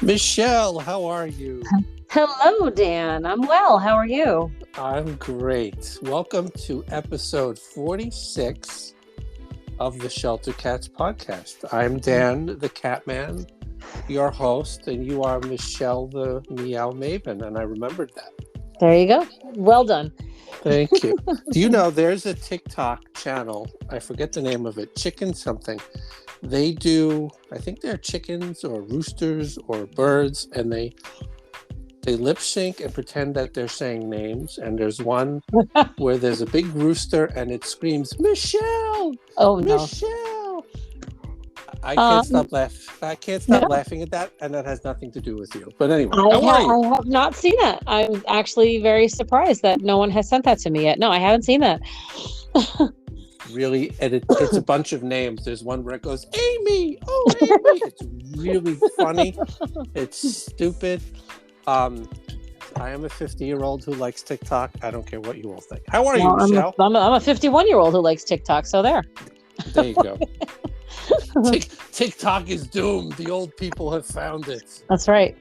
Michelle, how are you? Hello, Dan. I'm well. How are you? I'm great. Welcome to episode 46 of the Shelter Cats podcast. I'm Dan, the Catman, your host, and you are Michelle, the Meow Maven, and I remembered that. There you go. Well done. Thank you. Do you know there's a TikTok channel, I forget the name of it, Chicken something. They do, I think they're chickens or roosters or birds, and they lip sync and pretend that they're saying names. And there's one where there's a big rooster and it screams, Michelle! Oh, no. Michelle! I can't stop laughing. I can't stop laughing at that, and that has nothing to do with you. But anyway, how are you? I have not seen that. I'm actually very surprised that no one has sent that to me yet. No, I haven't seen that. Really, and it's a bunch of names. There's one where it goes, Amy! Oh, Amy! It's really funny. It's stupid. I am a 50-year-old who likes TikTok. I don't care what you all think. How are you, Michelle? I'm a 51-year-old who likes TikTok, so there. There you go. TikTok is doomed. The old people have found it. That's right.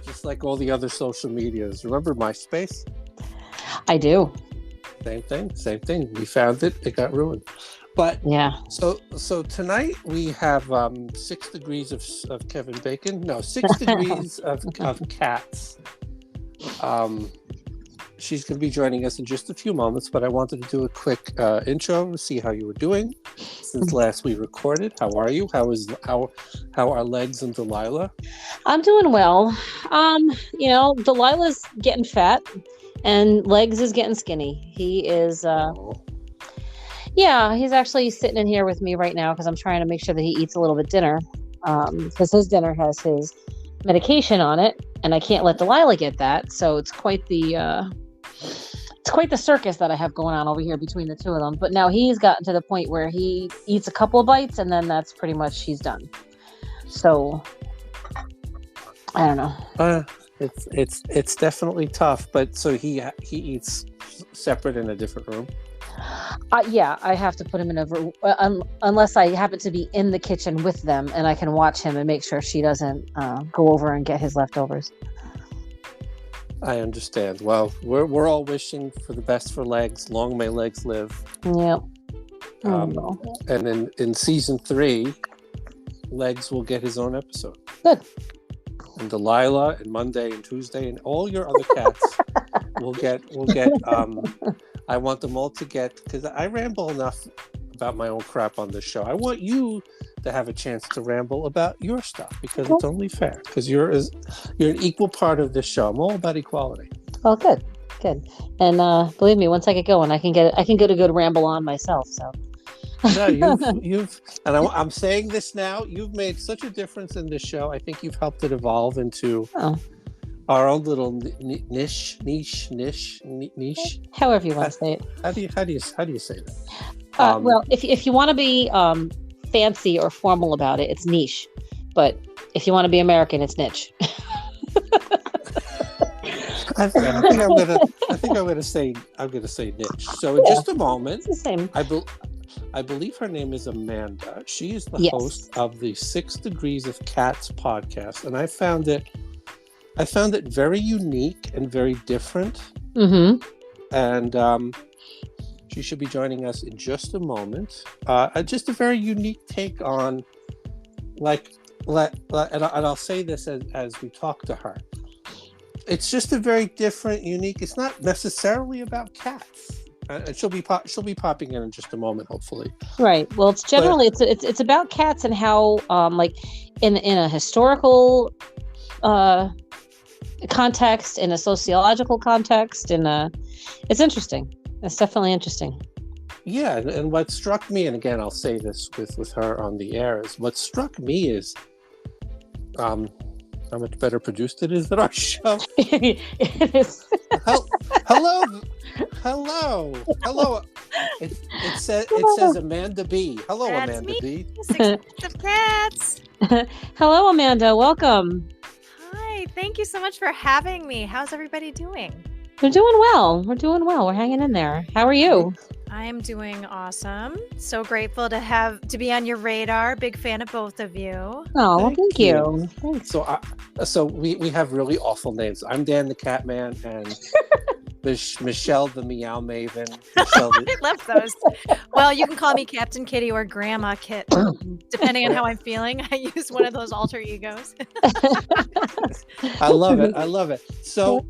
Just like all the other social medias. Remember MySpace? I do. Same thing. We found it. It got ruined. But yeah. So tonight we have 6 degrees of Kevin Bacon. No, 6 degrees of cats. She's going to be joining us in just a few moments, but I wanted to do a quick intro to see how you were doing since last we recorded. How are you? How are Legs and Delilah? I'm doing well. Delilah's getting fat and Legs is getting skinny. He is he's actually sitting in here with me right now because I'm trying to make sure that he eats a little bit dinner because his dinner has his medication on it, and I can't let Delilah get that. So it's quite the circus that I have going on over here between the two of them. But now he's gotten to the point where he eats a couple of bites, and then that's pretty much he's done. So I don't know. It's definitely tough. But so he eats separate in a different room. I have to put him in a room unless I happen to be in the kitchen with them, and I can watch him and make sure she doesn't go over and get his leftovers. I understand. Well, we're all wishing for the best for Legs. Long may Legs live. Yep. And in season 3, Legs will get his own episode. Good. And Delilah and Monday and Tuesday and all your other cats will get. I want them all to get, because I ramble enough about my own crap on this show. I want you to have a chance to ramble about your stuff because it's only fair. Because you're an equal part of this show. I'm all about equality. Oh, good. And believe me, once I get going, I can get a good ramble on myself. So. No, you've, and I'm saying this now. You've made such a difference in this show. I think you've helped it evolve into our own little niche. However you want to say it. How do you say that? Well, if you want to be fancy or formal about it, it's niche. But if you want to be American, it's niche. I think I'm gonna say niche. So in just a moment, it's the same. I believe her name is Amanda. She is the host of the 6 Degrees of Cats podcast, and I found it very unique and very different. Mm-hmm. And she should be joining us in just a moment. Just a very unique take on, and I'll say this as we talk to her. It's just a very different, unique. It's not necessarily about cats. And she'll be popping in just a moment, hopefully. Right. Well, it's generally it's about cats and how in a historical context, in a sociological context, it's interesting. It's definitely interesting. Yeah, and what struck me, and again, I'll say this with her on the air, is what struck me is how much better produced it is than our show. It is. Hello. It says Amanda B. Hello, That's Amanda me. B. 6 Degrees of Cats. Hello, Amanda. Welcome. Hi. Thank you so much for having me. How's everybody doing? We're doing well. We're hanging in there. How are you? I am doing awesome. So grateful to be on your radar. Big fan of both of you. Oh, thank you. So we have really awful names. I'm Dan the Cat Man, and Michelle the Meow Maven. Michelle I love those. Well, you can call me Captain Kitty or Grandma Kit, depending on how I'm feeling. I use one of those alter egos. I love it. I love it. So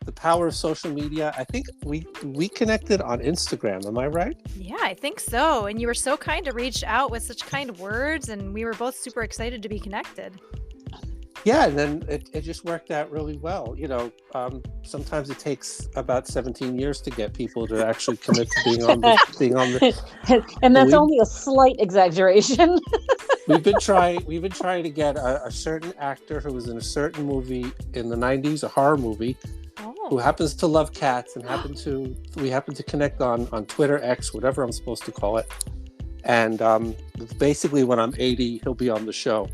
the power of social media. I think we connected on Instagram. Am I right? Yeah, I think so. And you were so kind to reach out with such kind words, and we were both super excited to be connected. Yeah, and then it just worked out really well. You know, sometimes it takes about 17 years to get people to actually commit to being on the. And that's only a slight exaggeration. We've been trying to get a certain actor who was in a certain movie in the 90s, a horror movie, who happens to love cats, and we happen to connect on Twitter, X, whatever I'm supposed to call it. And basically, when I'm 80, he'll be on the show.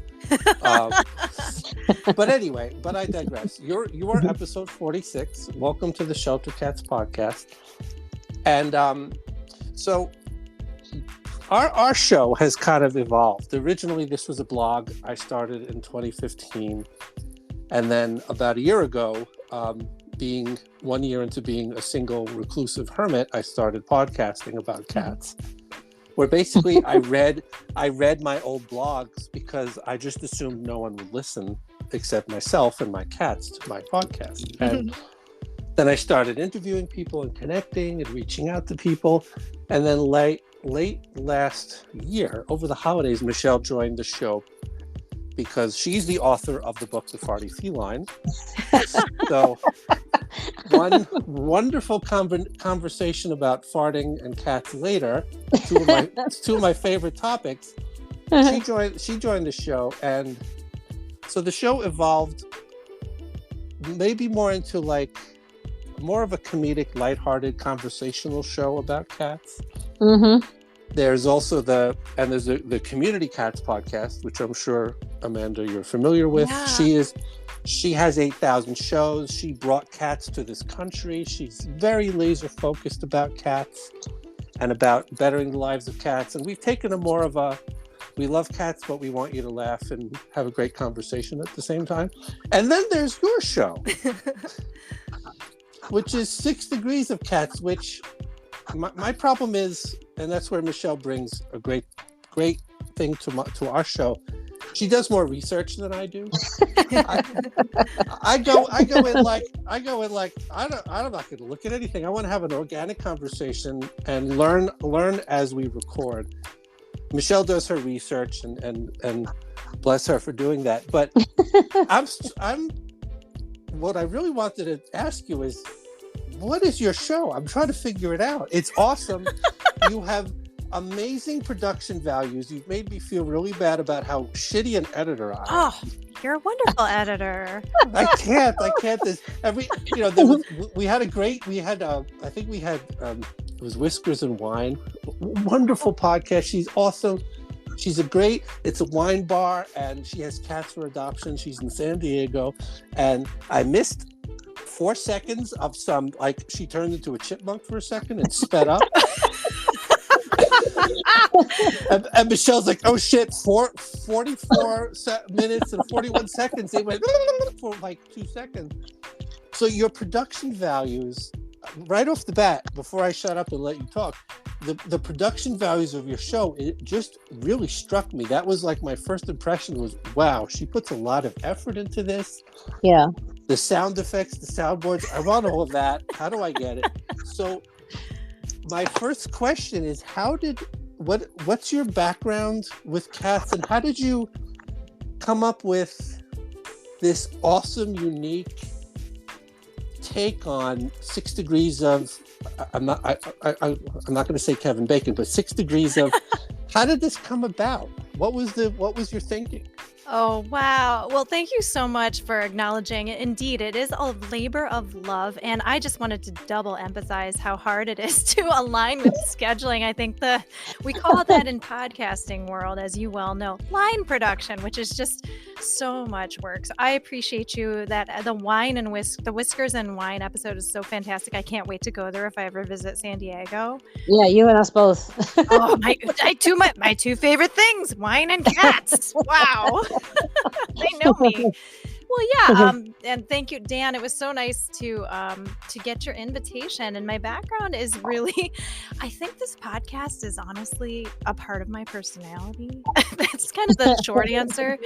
But anyway, I digress. You are episode 46. Welcome to the Shelter Cats podcast. And so our show has kind of evolved. Originally, this was a blog I started in 2015. And then about a year ago, being 1 year into being a single reclusive hermit, I started podcasting about cats. Where basically I read my old blogs because I just assumed no one would listen except myself and my cats to my podcast. And then I started interviewing people and connecting and reaching out to people. And then late last year, over the holidays, Michelle joined the show because she's the author of the book, The Farty Feline. So one wonderful conversation about farting and cats later, two of my favorite topics. She joined the show, and so the show evolved maybe more into more of a comedic, lighthearted, conversational show about cats. Mm-hmm. There's also the Community Cats podcast, which I'm sure, Amanda, you're familiar with. Yeah. She has 8,000 shows. She brought cats to this country. She's very laser focused about cats and about bettering the lives of cats. And we've taken a more of a, we love cats, but we want you to laugh and have a great conversation at the same time. And then there's your show, which is 6 Degrees of Cats, which my problem is, and that's where Michelle brings a great thing to our show. She does more research than I do. I go in like I'm not going to look at anything. I want to have an organic conversation and learn as we record. Michelle does her research and bless her for doing that. But I'm what I really wanted to ask you is, what is your show? I'm trying to figure it out. It's awesome. You have amazing production values. You've made me feel really bad about how shitty an editor I am. Oh, you're a wonderful editor. I can't. This I think we had it was Whiskers and Wine. Wonderful podcast. She's awesome. It's a wine bar, and she has cats for adoption. She's in San Diego, and I missed 4 seconds of some, she turned into a chipmunk for a second and sped up. and Michelle's like, oh shit, 44 minutes and 41 seconds. They went for 2 seconds. So your production values, right off the bat, before I shut up and let you talk, the production values of your show, it just really struck me. That was my first impression was, wow, she puts a lot of effort into this. Yeah. The sound effects, the soundboards, I want all of that. How do I get it? So my first question is, what's your background with cats, and how did you come up with this awesome, unique take on 6 Degrees of, I'm not going to say Kevin Bacon, but 6 Degrees of, how did this come about? What was your thinking? Oh, wow. Well, thank you so much for acknowledging it. Indeed, it is a labor of love. And I just wanted to double emphasize how hard it is to align with scheduling. I think we call that in podcasting world, as you well know, line production, which is just so much work. So I appreciate you that the the Whiskers and Wine episode is so fantastic. I can't wait to go there if I ever visit San Diego. Yeah, you and us both. Oh, my two favorite things, wine and cats. Wow. They know me. Well, yeah, and thank you, Dan. It was so nice to get your invitation. And my background is really, I think this podcast is honestly a part of my personality. That's kind of the short answer.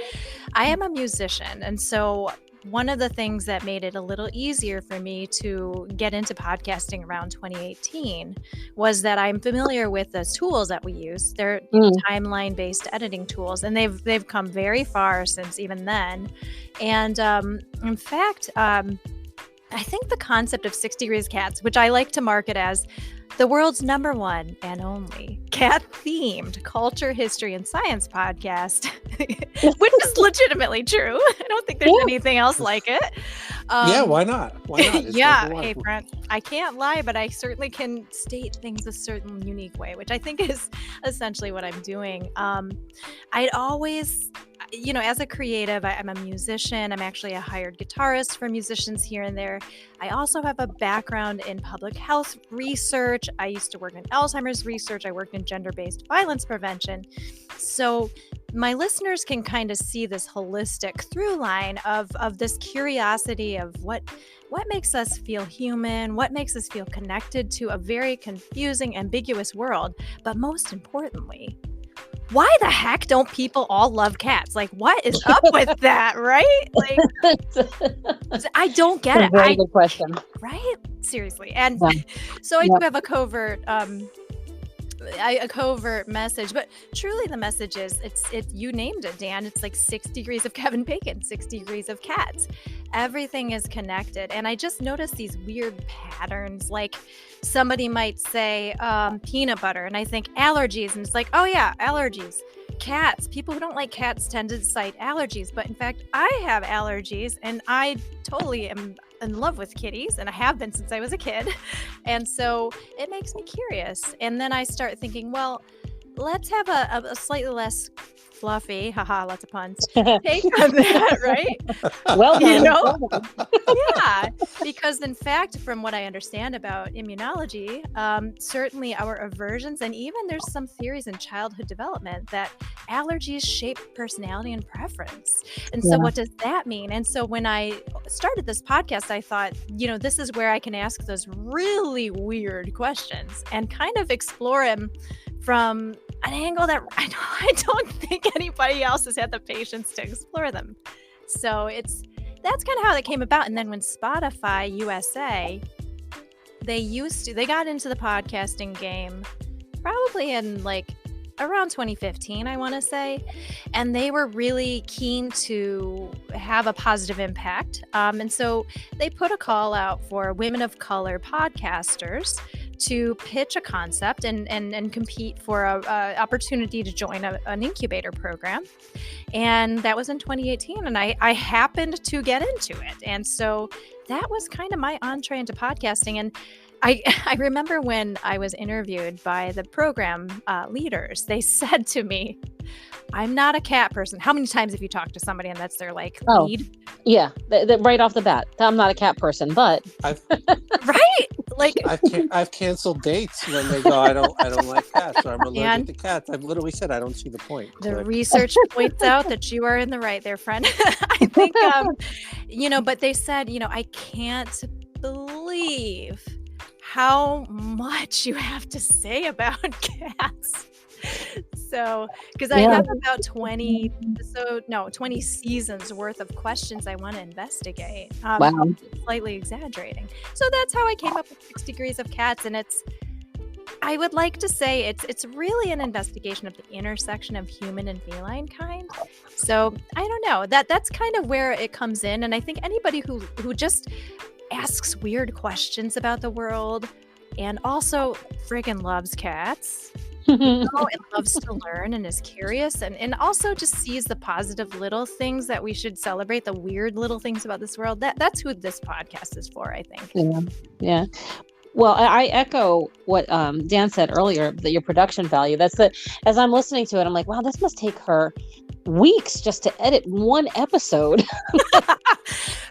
I am a musician, and so one of the things that made it a little easier for me to get into podcasting around 2018 was that I'm familiar with the tools that we use. They're timeline-based editing tools, and they've come very far since even then. And in fact, I think the concept of 6 Degrees Cats, which I like to market as the world's #1 and only cat-themed culture, history, and science podcast, which is legitimately true. I don't think there's anything else like it. Yeah, why not? Why not? It's Yeah, #1. hey, Brent, I can't lie, but I certainly can state things a certain unique way, which I think is essentially what I'm doing. I'd always, as a creative, I'm a musician. I'm actually a hired guitarist for musicians here and there. I also have a background in public health research. I used to work in Alzheimer's research. I worked in gender-based violence prevention. So my listeners can kind of see this holistic through line of this curiosity of what makes us feel human, what makes us feel connected to a very confusing, ambiguous world, but most importantly, why the heck don't people all love cats? Like, what is up with that, right? Like, I don't get it. Very good question. Right? Seriously. And Yeah. so I do have a covert message, but truly the message is you named it, Dan. It's like 6 degrees of Kevin Bacon, 6 degrees of cats. Everything is connected. And I just noticed these weird patterns. Like somebody might say peanut butter, and I think allergies, and it's like, oh yeah, allergies. Cats. People who don't like cats tend to cite allergies, but in fact, I have allergies, and I totally am in love with kitties, and I have been since I was a kid. And so it makes me curious. And then I start thinking, well, let's have a slightly less fluffy, haha, lots of puns, take on that, right? Well done. Yeah, because in fact, from what I understand about immunology, certainly our aversions, and even there's some theories in childhood development that allergies shape personality and preference. And so what does that mean? And so when I started this podcast, I thought, this is where I can ask those really weird questions and kind of explore them from an angle that I don't think anybody else has had the patience to explore them. So that's kind of how that came about. And then when Spotify USA, they got into the podcasting game probably in like around 2015, I want to say. And they were really keen to have a positive impact. And so they put a call out for women of color podcasters to pitch a concept and compete for a opportunity to join an incubator program. And that was in 2018. And I happened to get into it. And so that was kind of my entree into podcasting. And I remember when I was interviewed by the program leaders, they said to me, I'm not a cat person. How many times have you talked to somebody and that's their lead? Yeah, right off the bat. I'm not a cat person, but right? Like I've canceled dates when they go, I don't like cats, or I'm allergic to cats. I've literally said I don't see the point. The research points out that you are in the right there, friend. I think but they said, I can't believe how much you have to say about cats. So, because I have about 20 seasons worth of questions I want to investigate. Wow. Slightly exaggerating. So that's how I came up with 6 Degrees of Cats. And I would like to say it's really an investigation of the intersection of human and feline kind. So I don't know, that's kind of where it comes in. And I think anybody who just asks weird questions about the world and also friggin' loves cats and loves to learn and is curious and also just sees the positive little things that we should celebrate, the weird little things about this world. That's who this podcast is for, I think. Yeah. Well, I echo what Dan said earlier, that your production value. As I'm listening to it, I'm like, wow, this must take her weeks just to edit one episode.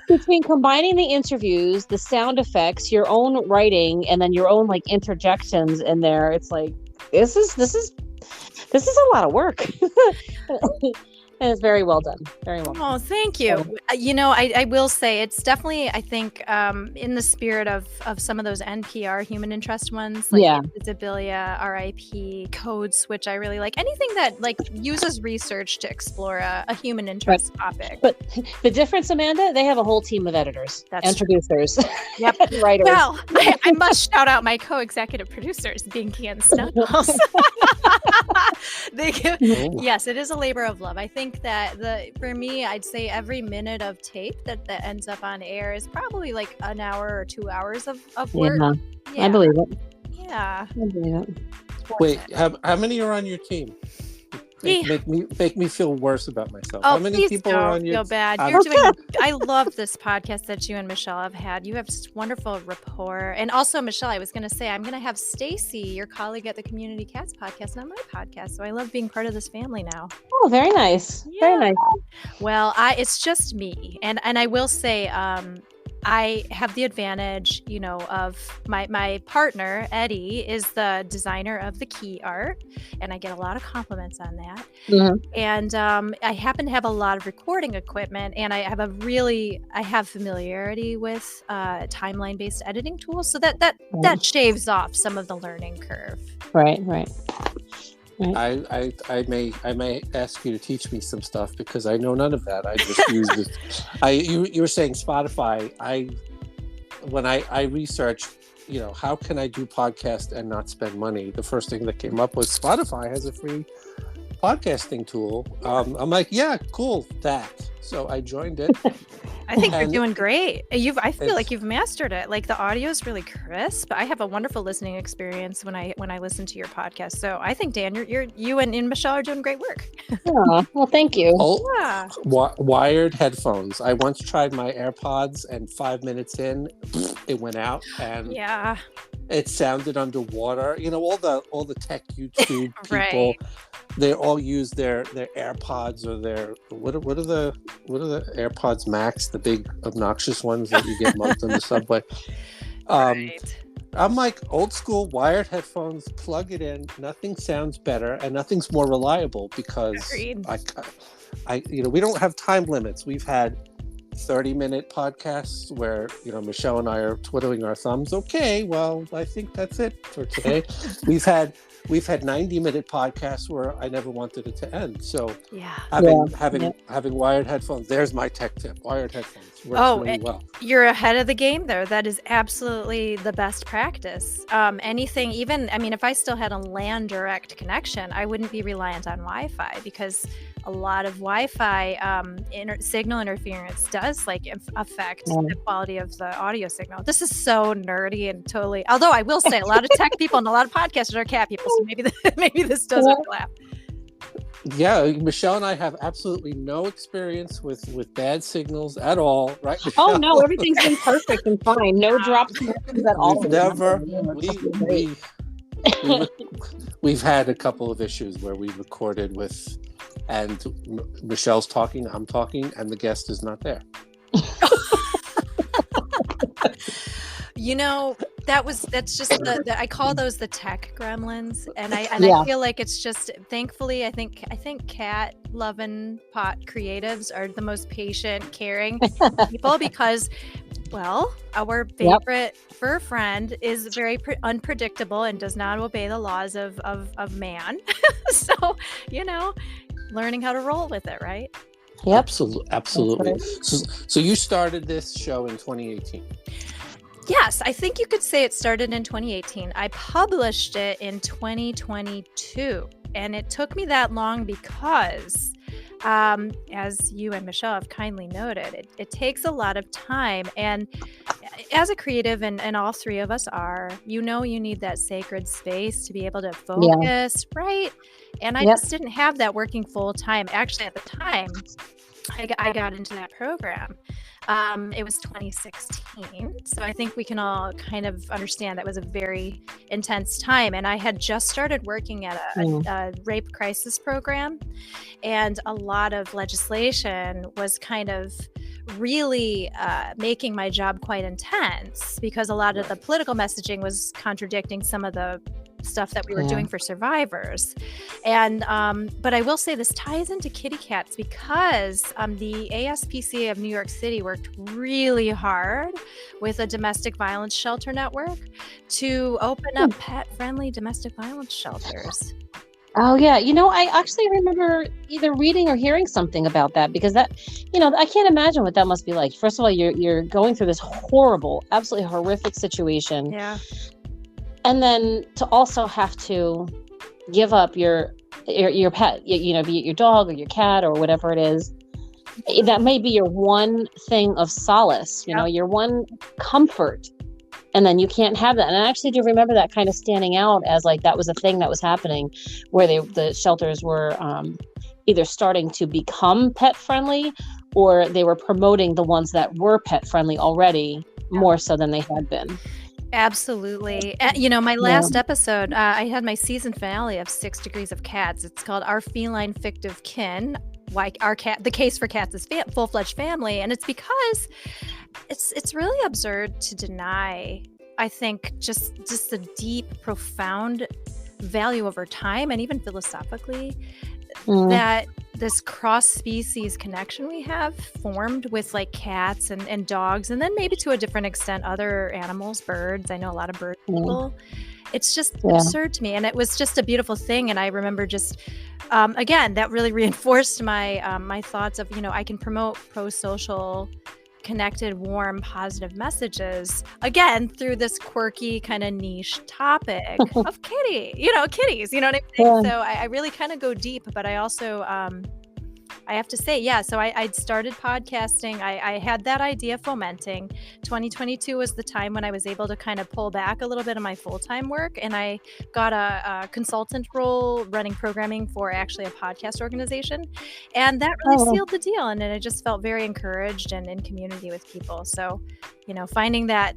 Between combining the interviews, the sound effects, your own writing, and then your own like interjections in there, it's like this is a lot of work. And it's very well done. Very well done. Oh, thank you. I will say it's definitely, I think, in the spirit of some of those NPR human interest ones, like Invisibilia, RIP, Code Switch. I really like anything that like uses research to explore a human interest topic. But the difference, Amanda, they have a whole team of editors and producers. Yep. Writers. Well, I must shout out my co-executive producers, Binky and Snuggles. Yes, it is a labor of love. I think that for me, I'd say every minute of tape that ends up on air is probably like an hour or 2 hours of work. Yeah. I believe it. Yeah. I believe it. Wait, how many are on your team? Make me feel worse about myself. How many people are on your feel bad. You're doing. I love this podcast that you and Michelle have had. You have just wonderful rapport. And also, Michelle, I was going to say, I'm going to have Stacy, your colleague at the Community Cats podcast, on my podcast. So I love being part of this family now. Oh, very nice. Yeah. Very nice. Well, it's just me, and I will say, I have the advantage, of my partner, Eddie, is the designer of the key art, and I get a lot of compliments on that. Mm-hmm. And I happen to have a lot of recording equipment, and I have familiarity with timeline-based editing tools, so that shaves off some of the learning curve. Right. I may ask you to teach me some stuff because I know none of that. I just use it. You were saying Spotify. When I researched, how can I do podcast and not spend money? The first thing that came up was Spotify has a free podcasting tool. I'm like, yeah, cool, that. So I joined it. I think you're doing great. I feel like you've mastered it. Like the audio is really crisp. I have a wonderful listening experience when I listen to your podcast. So I think, Dan, you and Michelle are doing great work. Oh, well, thank you. Wired headphones. I once tried my AirPods, and 5 minutes in, it went out, and it sounded underwater. All the tech YouTube people. Right. They all use their AirPods or their what are the AirPods Max, the big obnoxious ones that you get months on the subway. Right. I'm like old school wired headphones. Plug it in. Nothing sounds better and nothing's more reliable because we don't have time limits. We've had 30-minute podcasts where Michelle and I are twiddling our thumbs. Okay, well, I think that's it for today. We've had 90-minute podcasts where I never wanted it to end. So having wired headphones, there's my tech tip. Wired headphones works really well. You're ahead of the game there. That is absolutely the best practice. Anything, if I still had a LAN direct connection, I wouldn't be reliant on Wi-Fi because a lot of Wi-Fi signal interference does affect the quality of the audio signal. This is so nerdy and totally. Although I will say, a lot of tech people and a lot of podcasters are cat people, so maybe this does overlap. Yeah, Michelle and I have absolutely no experience with bad signels at all, right? Michelle? Oh no, everything's been perfect and fine. No drops at all. We've had a couple of issues where we recorded and Michelle's talking, I'm talking, and the guest is not there. That's just I call those the tech gremlins, and I feel like it's just, thankfully, I think cat loving pot creatives are the most patient, caring people because, well, our favorite fur friend is very unpredictable and does not obey the laws of man. So, learning how to roll with it, right? Yep. Absolutely. So you started this show in 2018. Yes, I think you could say it started in 2018. I published it in 2022, and it took me that long because as you and Michelle have kindly noted, it takes a lot of time. And as a creative, and all three of us are, you need that sacred space to be able to focus, right? And I just didn't have that working full time. Actually, at the time I got into that program, it was 2016. So I think we can all kind of understand that was a very intense time. And I had just started working at a rape crisis program, and a lot of legislation was kind of really making my job quite intense, because a lot of the political messaging was contradicting some of the stuff that we were doing for survivors. And but I will say this ties into kitty cats, because the ASPCA of New York City worked really hard with a domestic violence shelter network to open up pet-friendly domestic violence shelters. Oh yeah, I actually remember either reading or hearing something about that, because that, I can't imagine what that must be like. First of all, you're going through this horrible, absolutely horrific situation. Yeah. And then to also have to give up your pet, be it your dog or your cat or whatever it is, that may be your one thing of solace, your one comfort. And then you can't have that. And I actually do remember that kind of standing out as like that was a thing that was happening, where the shelters were either starting to become pet friendly, or they were promoting the ones that were pet friendly already more so than they had been. Absolutely. My last episode, I had my season finale of 6 Degrees of Cats. It's called Our Feline Fictive Kin. Why the case for cats is full-fledged family. And it's because it's really absurd to deny, I think, just the deep, profound value over time, and even philosophically, that this cross-species connection we have formed with like cats and dogs, and then maybe to a different extent other animals, birds. I know a lot of bird people. It's just absurd to me, and it was just a beautiful thing. And I remember just again, that really reinforced my my thoughts of, I can promote pro-social, connected, warm, positive messages, again, through this quirky kind of niche topic of kitties, you know what I'm saying? So I really kind of go deep, but I also I have to say, so I'd started podcasting. I had that idea fomenting. 2022 was the time when I was able to kind of pull back a little bit of my full-time work, and I got a consultant role running programming for actually a podcast organization. And that really sealed the deal. And then I just felt very encouraged and in community with people. So, finding that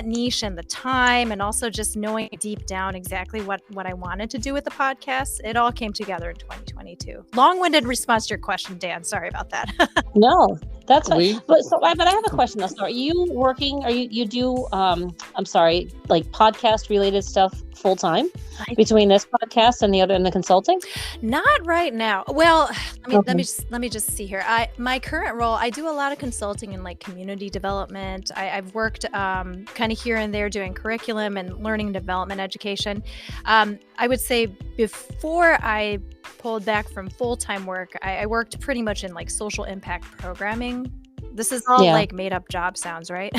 niche and the time, and also just knowing deep down exactly what I wanted to do with the podcast, it all came together in 2022. Long-winded response to your question, Dan. Sorry about that. No, that's fine. But I have a question though. So are you working? You do like podcast related stuff full time between this podcast and the other and the consulting? Not right now. Well, let me just see here. My current role, I do a lot of consulting in like community development. I've worked kind of here and there doing curriculum and learning development education. I would say before I pulled back from full-time work, I worked pretty much in like social impact programming. This is all like made up job sounds, right?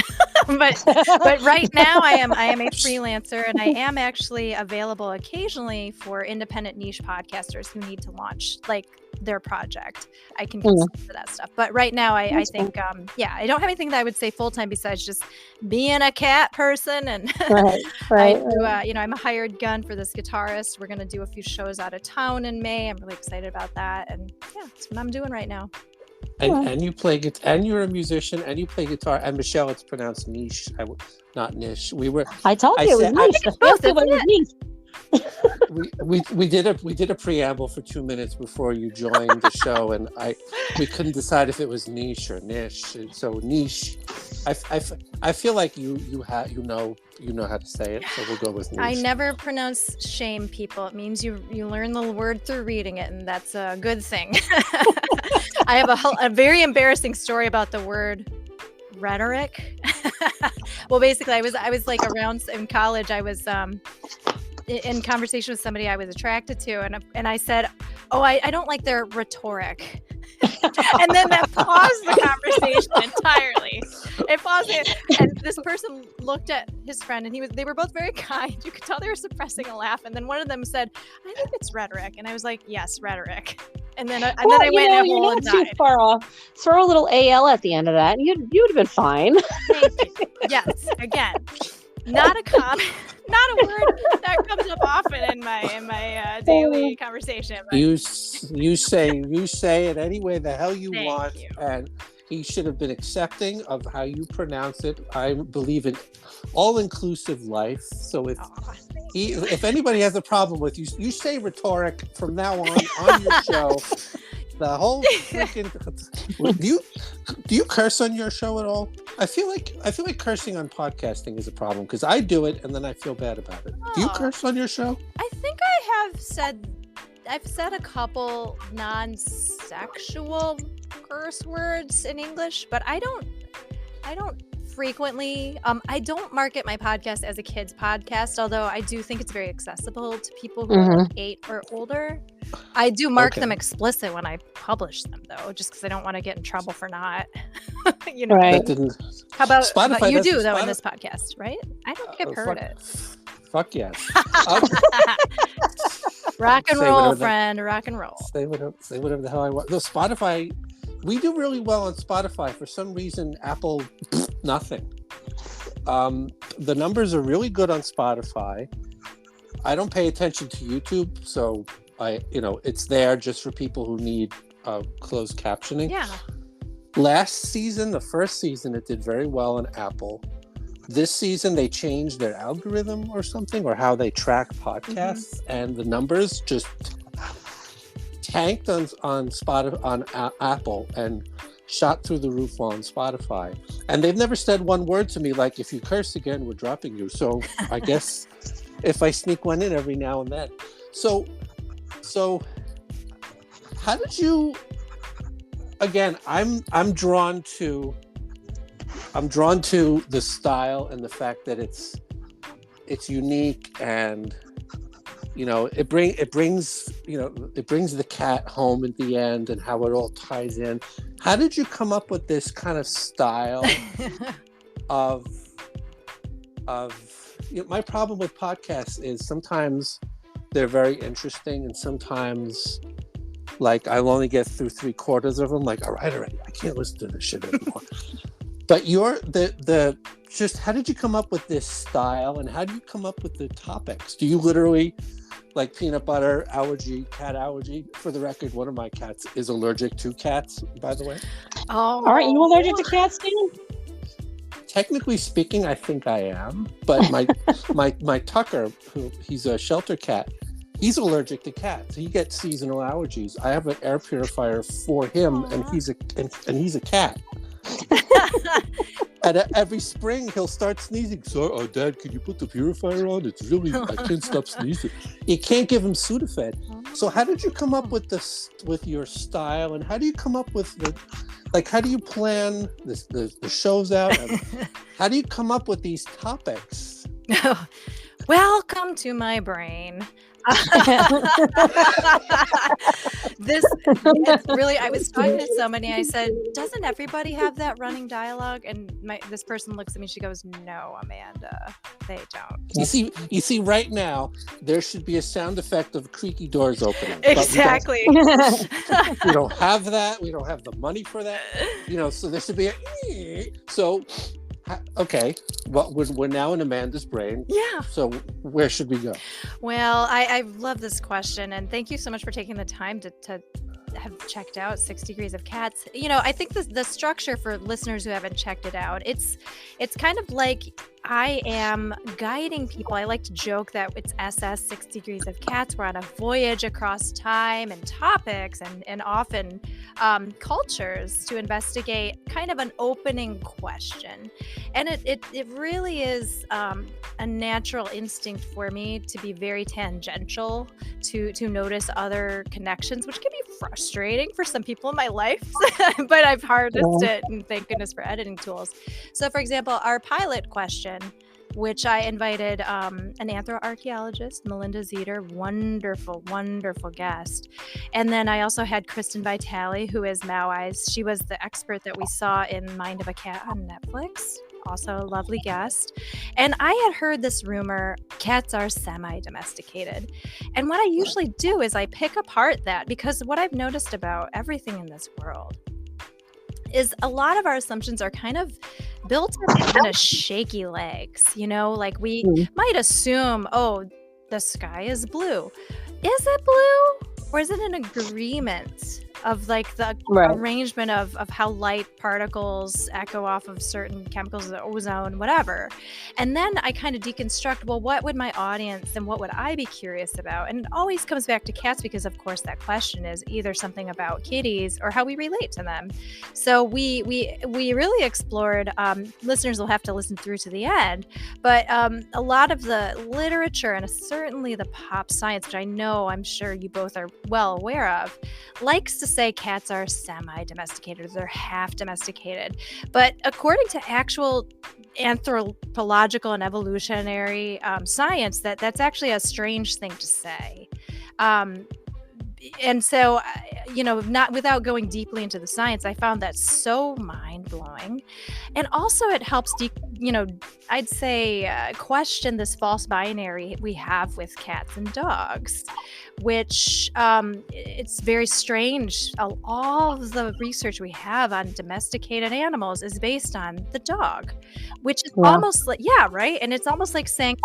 but right now I am a freelancer, and I am actually available occasionally for independent niche podcasters who need to launch like their project. I can consult to that stuff. But right now I think I don't have anything that I would say full time besides just being a cat person, and I'm a hired gun for this guitarist. We're gonna do a few shows out of town in May. I'm really excited about that, and that's what I'm doing right now. And you play guitar, and you're a musician, and you play guitar. And Michelle, it's pronounced niche, not niche. I told you it was niche. The first one was niche. We did a preamble for 2 minutes before you joined the show, and we couldn't decide if it was niche or niche. So niche, I feel like you know how to say it, so we'll go with niche. I never pronounce shame people. It means you learn the word through reading it, and that's a good thing. I have a very embarrassing story about the word rhetoric. Well, basically, I was like around in college. I was in conversation with somebody I was attracted to, and I said, "Oh, I don't like their rhetoric." And then that paused the conversation entirely. It paused it, and this person looked at his friend, and they were both very kind. You could tell they were suppressing a laugh, and then one of them said, "I think it's rhetoric," and I was like, "Yes, rhetoric." And then I Well, went in a you're hole not and too died. far off. Throw a little AL at the end of that, and you would have been fine. Thank you. Yes, again, not a comment, not a word that comes up often in my daily conversation. But You say it any way the hell you Thank want, you. and he should have been accepting of how you pronounce it. I believe in all-inclusive life. So if anybody has a problem with you say rhetoric from now on your show. The whole freaking do you curse on your show at all? I feel like cursing on podcasting is a problem because I do it and then I feel bad about it. Do you curse on your show? I think I've said a couple non-sexual curse words in English, but I don't frequently. I don't market my podcast as a kids podcast, although I do think it's very accessible to people who are 8 or older. I do mark them explicit when I publish them, though, just because I don't want to get in trouble for not. Right. How about Spotify? You do though in this podcast, right? I don't get it. Fuck yes. Rock and roll, friend. Rock and roll. Say whatever the hell I want. No, Spotify. We do really well on Spotify. For some reason, Apple, nothing. The numbers are really good on Spotify. I don't pay attention to YouTube, so it's there just for people who need closed captioning. Yeah. Last season, the first season, it did very well on Apple. This season, they changed their algorithm or something, or how they track podcasts, and the numbers just tanked on Spotify, on Apple, and shot through the roof on Spotify. And they've never said one word to me like, if you curse again, we're dropping you. So I guess if I sneak one in every now and then. So how did you? Again, I'm drawn to the style and the fact that it's unique, and it brings the cat home at the end and how it all ties in. How did you come up with this kind of style of my problem with podcasts is sometimes they're very interesting and sometimes like I'll only get through 3/4 of them. Like, all right, I can't listen to this shit anymore. But just how did you come up with this style, and how do you come up with the topics? Do you literally like peanut butter allergy, cat allergy? For the record, one of my cats is allergic to cats, by the way. Oh, aren't you allergic to cats, Dan? Technically speaking, I think I am, but my Tucker, he's a shelter cat, he's allergic to cats. He gets seasonal allergies. I have an air purifier for him, and he's a cat. And every spring he'll start sneezing. So, Dad, can you put the purifier on? It's really, I can't stop sneezing. You can't give him Sudafed. So how did you come up with this, with your style, and how do you come up with how do you plan the shows out? And how do you come up with these topics? Welcome to my brain. This really, I was talking to somebody, I said, doesn't everybody have that running dialogue? And this person looks at me, she goes, no, Amanda, they don't. You see right now there should be a sound effect of creaky doors opening. Exactly. We don't have that. We don't have the money for that. So there should be okay, well, we're now in Amanda's brain. Yeah. So where should we go? Well, I love this question, and thank you so much for taking the time to have checked out 6 Degrees of Cats. I think the structure for listeners who haven't checked it out, it's kind of like I am guiding people. I like to joke that it's SS 6 Degrees of Cats. We're on a voyage across time and topics and often cultures to investigate kind of an opening question. And it really is a natural instinct for me to be very tangential, to notice other connections, which can be frustrating for some people in my life, but I've harnessed it, and thank goodness for editing tools. So for example, our pilot question, which I invited an anthroarchaeologist, Melinda Zeter, wonderful, wonderful guest. And then I also had Kristen Vitale, who is Mao Eyes. She was the expert that we saw in Mind of a Cat on Netflix. also a lovely guest. And I had heard this rumor, cats are semi-domesticated. And what I usually do is I pick apart that, because what I've noticed about everything in this world is a lot of our assumptions are kind of built on kind of shaky legs, like we might assume, oh, the sky is blue. Is it blue? Or is it an agreement of like the arrangement of how light particles echo off of certain chemicals, the ozone, whatever? And then I kind of deconstruct, well, what would my audience and what would I be curious about? And it always comes back to cats, because of course that question is either something about kitties or how we relate to them. So we really explored, listeners will have to listen through to the end, but a lot of the literature and certainly the pop science, which I'm sure you both are well aware of, likes to say cats are semi-domesticated, or they're half domesticated. But according to actual anthropological and evolutionary science, that's actually a strange thing to say. And so, not without going deeply into the science, I found that so mind-blowing. And also it helps, I'd say question this false binary we have with cats and dogs, which it's very strange. All of the research we have on domesticated animals is based on the dog, which is almost like, right? And it's almost like saying,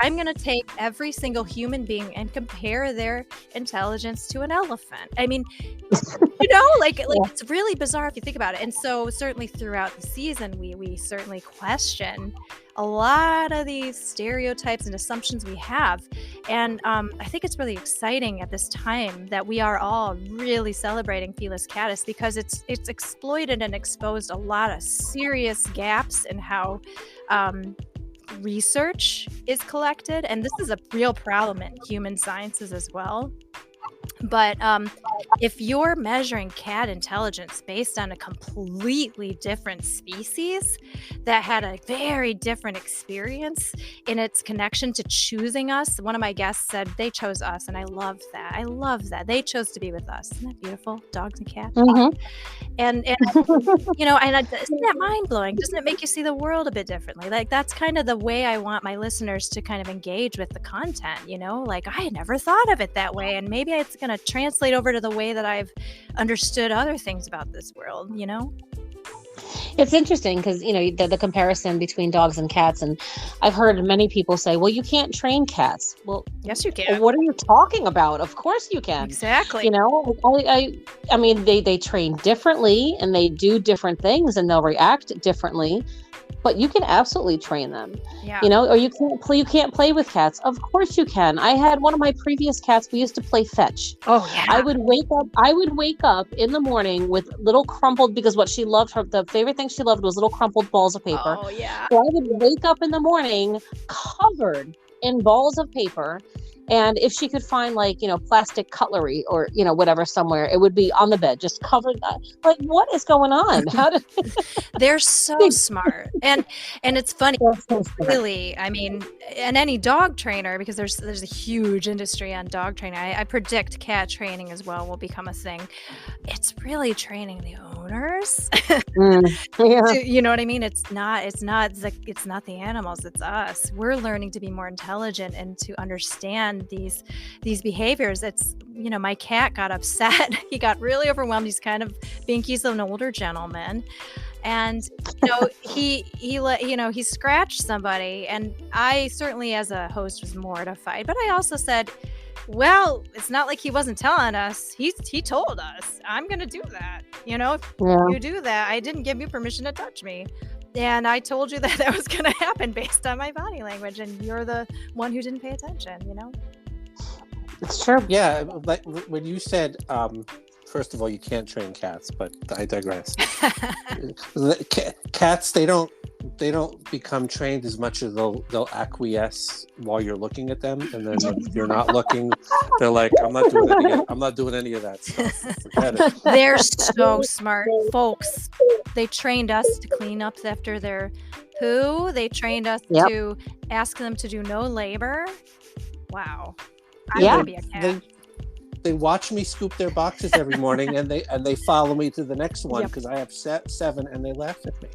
I'm going to take every single human being and compare their intelligence to an elephant. I mean, it's really bizarre if you think about it. And so certainly throughout the season, we certainly question a lot of these stereotypes and assumptions we have. And I think it's really exciting at this time that we are all really celebrating Felis catus, because it's exploited and exposed a lot of serious gaps in how research is collected. And this is a real problem in human sciences as well. But if you're measuring cat intelligence based on a completely different species that had a very different experience in its connection to choosing us, one of my guests said they chose us, and I love that. I love that. They chose to be with us. Isn't that beautiful? Dogs and cats. Mm-hmm. And isn't that mind-blowing? Doesn't it make you see the world a bit differently? Like, that's kind of the way I want my listeners to kind of engage with the content, like I had never thought of it that way, and maybe it's going to translate over to the way that I've understood other things about this world. It's interesting because the comparison between dogs and cats, and I've heard many people say, well, you can't train cats. Well, yes, you can. What are you talking about? Of course you can. Exactly. I mean, they train differently and they do different things and they'll react differently, but you can absolutely train them. Yeah. Or you can't play with cats. Of course you can. I had one of my previous cats, we used to play fetch. Oh yeah. I would wake up in the morning with little crumpled, because what she loved, the favorite thing she loved was little crumpled balls of paper. Oh yeah. So I would wake up in the morning covered in balls of paper. And if she could find plastic cutlery or, whatever somewhere, it would be on the bed, just covered. Like, what is going on? They're so smart. And it's funny, really, I mean, and any dog trainer, because there's a huge industry on dog training. I predict cat training as well will become a thing. It's really training the owners. Yeah. You know what I mean? It's not the animals, it's us. We're learning to be more intelligent and to understand these behaviors. It's my cat got upset. He got really overwhelmed. He's an older gentleman, and he scratched somebody, and I certainly as a host was mortified, but I also said, well, it's not like he wasn't telling us. He told us, I'm gonna do that. If you do that, I didn't give you permission to touch me. And I told you that was going to happen based on my body language, and you're the one who didn't pay attention, It's true. Yeah, like when you said, first of all, you can't train cats, but I digress. Cats, they don't become trained as much as they'll acquiesce while you're looking at them, and then when you're not looking, they're like, I'm not doing any of that stuff. Forget it. They're so smart, folks. They trained us to clean up after their poo. They trained us to ask them to do no labor. Wow. I'm gonna be a cat. They watch me scoop their boxes every morning, and they follow me to the next one because I have 7, and they laugh at me.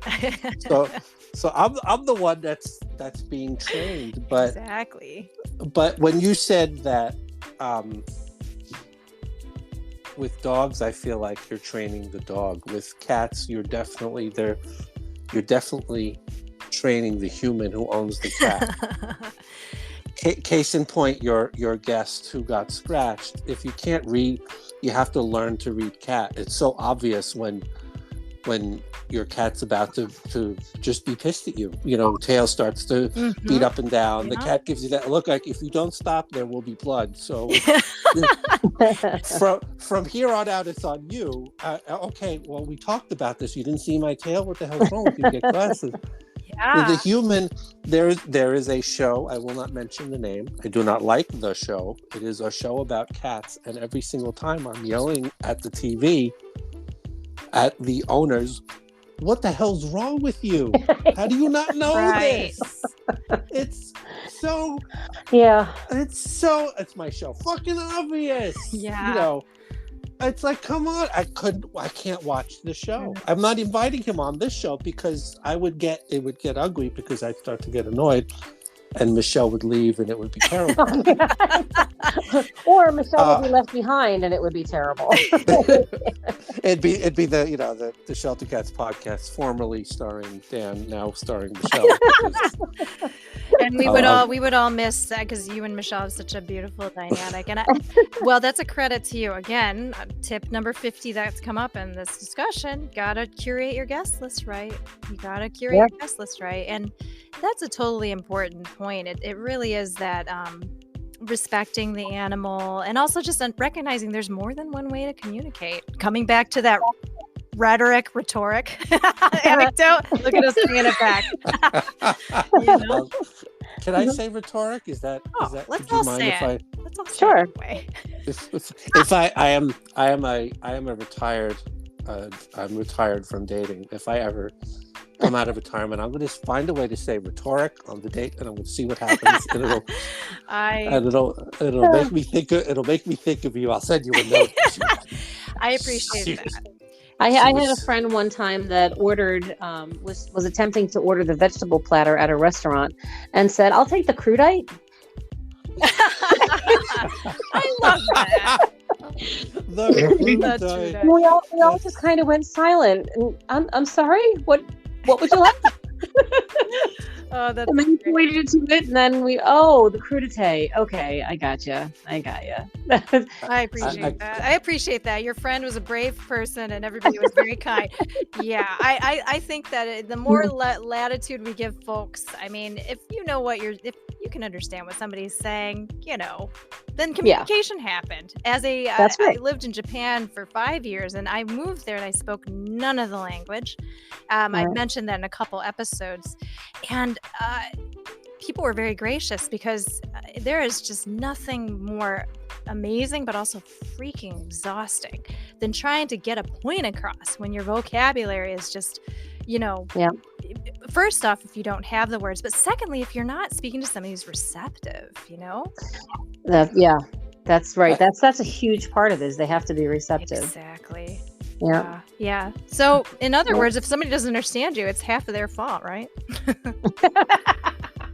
So I'm the one that's being trained, but Exactly. but when you said that with dogs, I feel like you're training the dog. With cats, you're definitely training the human who owns the cat. Case in point, your guest who got scratched. If you can't read, you have to learn to read cat. It's so obvious when your cat's about to just be pissed at you. You know, tail starts to beat up and down. The cat gives you that look like, if you don't stop, there will be blood. So from here on out, it's on you. Okay, well, we talked about this. You didn't see my tail? What the hell's wrong with you? Get glasses. Yeah. The human, there is a show. I will not mention the name. I do not like the show. It is a show about cats, and every single time I'm yelling at the TV at the owners, what the hell's wrong with you? How do you not know Right. this? It's so, Yeah. it's my show. Fucking obvious. Yeah. You know, it's like, come on. I can't watch the show. I'm not inviting him on this show because it would get ugly because I'd start to get annoyed and Michelle would leave and it would be terrible. Or Michelle would be left behind and it would be terrible. It'd be the Shelter Cats podcast, formerly starring Dan, now starring Michelle. And we would all miss that because you and Michelle have such a beautiful dynamic. And well, that's a credit to you. Again, tip number 50 that's come up in this discussion: gotta curate your guest list right. You gotta curate your guest list right, and that's a totally important point. It really is that respecting the animal, and also just recognizing there's more than one way to communicate. Coming back to that rhetoric anecdote. Look at us bringing it back. You know? Can I say rhetoric? Is that? Let's all say it. Let's all say it anyway. If I am a retired. I'm retired from dating. If I ever come out of retirement, I'm going to find a way to say rhetoric on the date, and I'm going to see what happens. And it'll make me think. It'll make me think of you. I'll send you a note. I appreciate that. I had a friend one time that ordered was attempting to order the vegetable platter at a restaurant and said, "I'll take the crudite." I love that. We all just kind of went silent. And I'm sorry. What would you like? Oh, that's and then we pointed to it, and then the crudité. Okay, I got you. I appreciate that. I appreciate that. Your friend was a brave person, and everybody was very kind. Yeah, I think that the more latitude we give folks, I mean, if you can understand what somebody's saying, then communication happened. That's right. I lived in Japan for 5 years, and I moved there, and I spoke none of the language. I mentioned that in a couple episodes, and people were very gracious because there is just nothing more amazing but also freaking exhausting than trying to get a point across when your vocabulary is just first off, if you don't have the words, but secondly, if you're not speaking to somebody who's receptive, that's right. That's a huge part of it, is they have to be receptive. Exactly. Yeah. So in other words, if somebody doesn't understand you, it's half of their fault, right?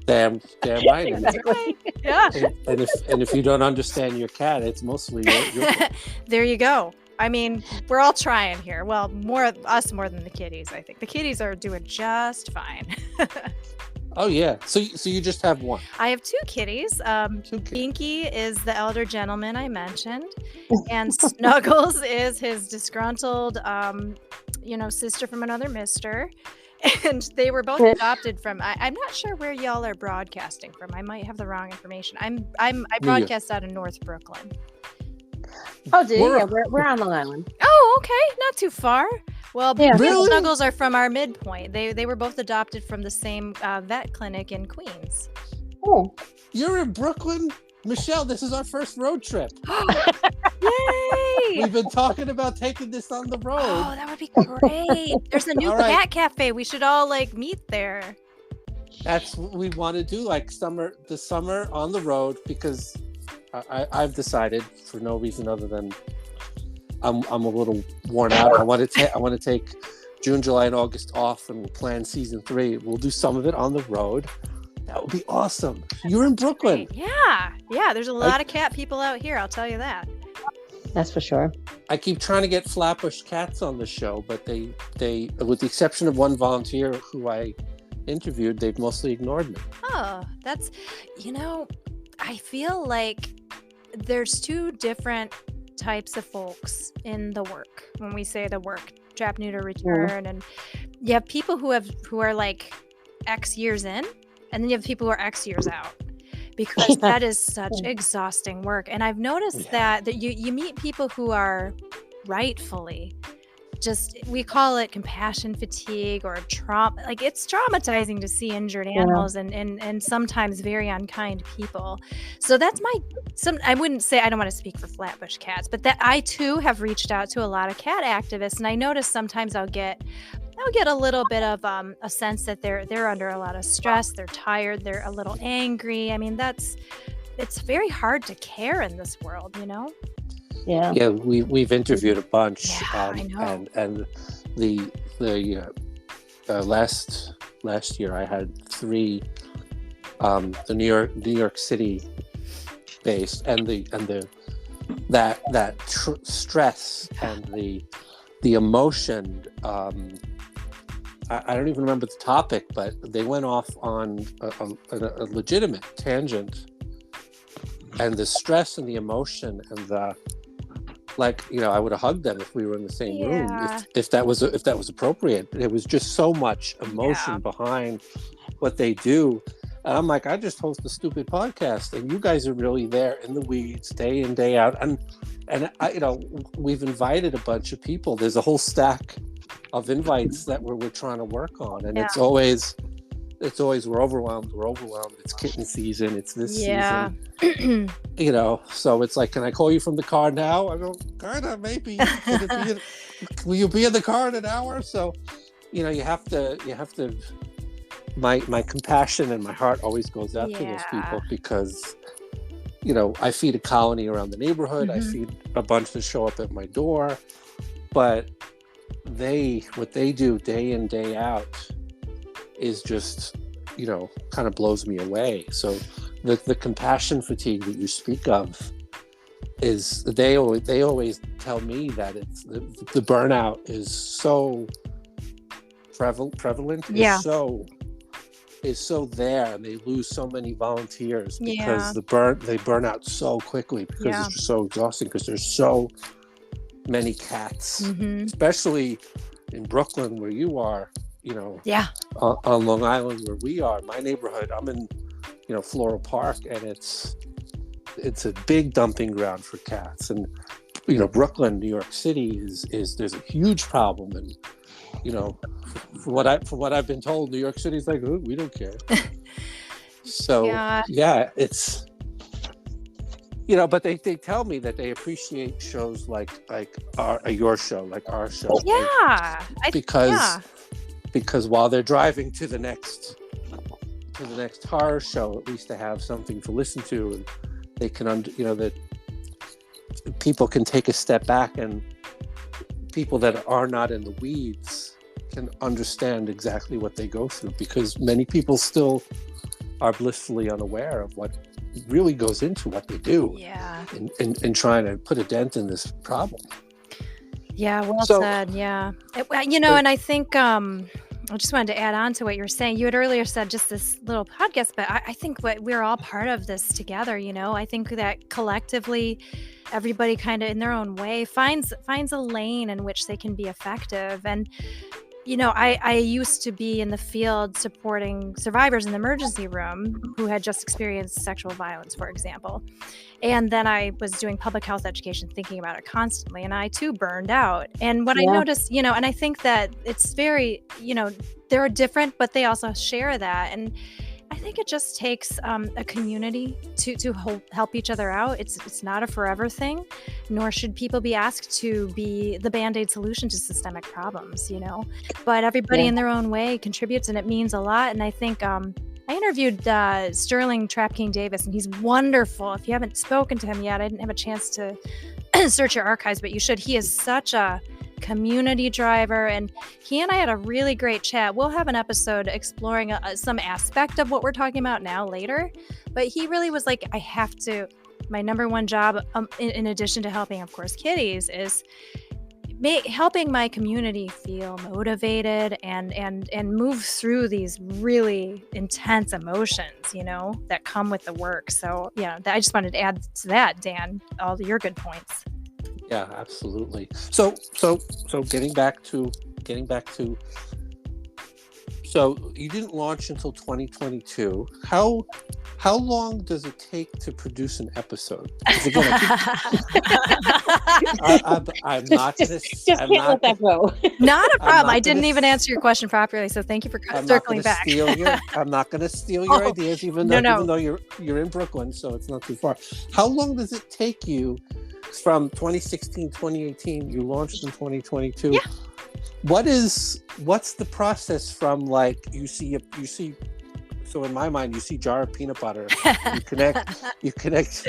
Damn right. Exactly. Yeah. And if you don't understand your cat, it's mostly your fault. There you go. I mean, we're all trying here. Well, more than the kitties, I think. The kitties are doing just fine. Oh yeah. So you just have one. I have two kitties. 2 kids. Pinky is the elder gentleman I mentioned, and Snuggles is his disgruntled, sister from another mister. And they were both adopted from. I'm not sure where y'all are broadcasting from. I might have the wrong information. I broadcast out of North Brooklyn. Oh, do you? Yeah, we're on Long Island. Oh, okay, not too far. Well, Really? Snuggles are from our midpoint. They were both adopted from the same vet clinic in Queens. Oh, You're in Brooklyn? Michelle, this is our first road trip. Yay! We've been talking about taking this on the road. Oh, that would be great. There's a new All right. cat cafe. We should all meet there. That's what we want to do, the summer on the road, because I've decided, for no reason other than I'm a little worn out. I want to take June, July, and August off, and we'll plan season 3. We'll do some of it on the road. That would be awesome. You're in Brooklyn. Yeah. There's a lot of cat people out here. I'll tell you that. That's for sure. I keep trying to get Flatbush Cats on the show, but they, with the exception of one volunteer who I interviewed, they've mostly ignored me. Oh, that's, I feel like there's 2 different types of folks in the work. When we say the work, trap, neuter, return, and you have people who are like X years in, and then you have people who are X years out, because that is such exhausting work. And I've noticed that you meet people who are rightfully just, we call it compassion fatigue or trauma. Like, it's traumatizing to see injured animals and sometimes very unkind people. So that's I wouldn't say, I don't want to speak for Flatbush Cats, but that I too have reached out to a lot of cat activists, and I notice sometimes I'll get a little bit of a sense that they're under a lot of stress, they're tired, they're a little angry. I mean, it's very hard to care in this world, Yeah, we've interviewed a bunch. I know. And the last year I had 3 the New York City based, and that stress and the emotion. I don't even remember the topic, but they went off on a legitimate tangent, and the stress and the emotion and the, I would have hugged them if we were in the same room, if that was appropriate. There was just so much emotion behind what they do. And I'm like, I just host a stupid podcast, and you guys are really there in the weeds day in, day out. And I, we've invited a bunch of people. There's a whole stack of invites that we're trying to work on, and it's always we're overwhelmed. It's kitten season. It's this season. So it's like, can I call you from the car now? I go, kinda, maybe. Will you be in the car in an hour? So, you have to. My compassion and my heart always goes out to those people, because, I feed a colony around the neighborhood. I feed a bunch that show up at my door, but what they do day in, day out is just, kind of blows me away. So the compassion fatigue that you speak of is, they always tell me that it's the burnout is so prevalent, is so there, and they lose so many volunteers because they burn out so quickly, because it's just so exhausting, because there's so many cats, especially in Brooklyn where you are, on Long Island where we are, my neighborhood. I'm in, Floral Park, and it's a big dumping ground for cats. And, Brooklyn, New York City is there's a huge problem. And, from what I've been told, New York City's like, oh, we don't care. So it's, but they tell me that they appreciate shows like your show, like our show. Yeah. Because while they're driving to the next horror show, at least they have something to listen to, and they can, that people can take a step back, and people that are not in the weeds can understand exactly what they go through, because many people still are blissfully unaware of what really goes into what they do in trying to put a dent in this problem. Well said. And I think I just wanted to add on to what you were saying. You had earlier said just this little podcast, but I think we're all part of this together. I think that collectively everybody kind of in their own way finds a lane in which they can be effective. And I used to be in the field supporting survivors in the emergency room who had just experienced sexual violence, for example. And then I was doing public health education, thinking about it constantly. And I too burned out. And what I noticed, and I think that it's very, they're different, but they also share that. And I think it just takes a community to help each other out. It's not a forever thing, nor should people be asked to be the Band-Aid solution to systemic problems, But everybody in their own way contributes, and it means a lot. And I think I interviewed Sterling Trap King Davis, and he's wonderful. If you haven't spoken to him yet, I didn't have a chance to search your archives, but you should. He is such a community driver, and he and I had a really great chat. We'll have an episode exploring some aspect of what we're talking about now later, but he really was like, I have to, my number one job, in addition to helping, of course, kitties, is helping my community feel motivated and move through these really intense emotions, you know, that come with the work. So yeah, I just wanted to add to that, Dan, all your good points. Yeah, absolutely. So getting back to so you didn't launch until 2022. How long does it take to produce an episode? Again, I'm not going to... Just can't let that go. Not a problem. I didn't even answer your question properly, so thank you for circling back. I'm not going to steal your ideas, even though you're in Brooklyn, so it's not too far. How long does it take you from 2016, 2018? You launched in 2022. Yeah. What's the process from, like, you see so in my mind, you see jar of peanut butter, you connect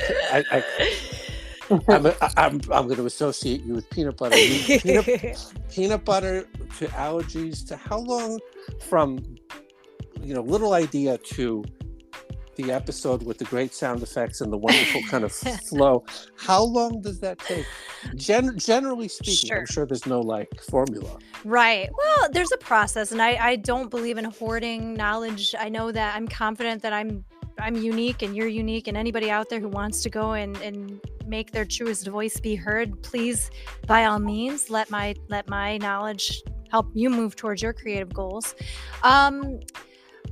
I'm going to associate you with peanut butter. Peanut butter to allergies, to how long from, little idea to the episode with the great sound effects and the wonderful kind of flow. How long does that take? Generally speaking, sure. I'm sure there's no formula. Right. Well, there's a process, and I don't believe in hoarding knowledge. I know that I'm confident that I'm unique and you're unique, and anybody out there who wants to go and make their truest voice be heard, please, by all means, let my knowledge help you move towards your creative goals.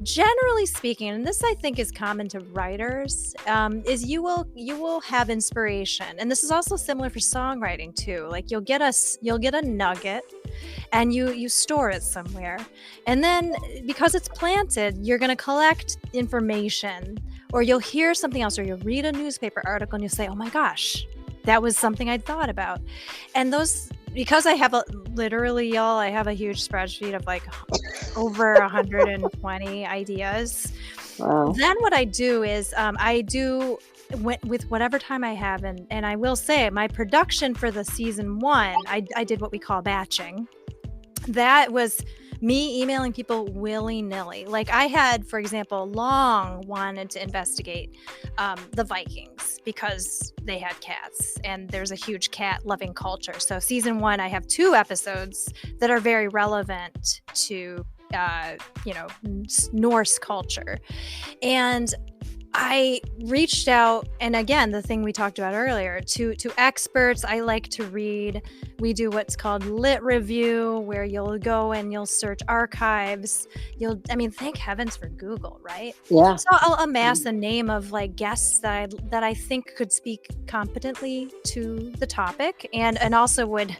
Generally speaking, and this I think is common to writers, is you will have inspiration, and this is also similar for songwriting too. Like you'll get a nugget, and you store it somewhere, and then because it's planted, you're going to collect information, or you'll hear something else, or you'll read a newspaper article, and you'll say, "Oh my gosh, that was something I'd thought about," and those. Because I have y'all, I have a huge spreadsheet of over 120 ideas. Wow. Then what I do is I do with whatever time I have, and I will say my production for the season 1, I did what we call batching. That was me emailing people willy-nilly. Like I had, for example, long wanted to investigate the Vikings because they had cats, and there's a huge cat-loving culture. So season 1, I have 2 episodes that are very relevant to Norse culture. And I reached out, and again, the thing we talked about earlier, to experts. I like to read. We do what's called lit review, where you'll go and you'll search archives. Thank heavens for Google, right? Yeah. So I'll amass a name of guests that I think could speak competently to the topic, and also would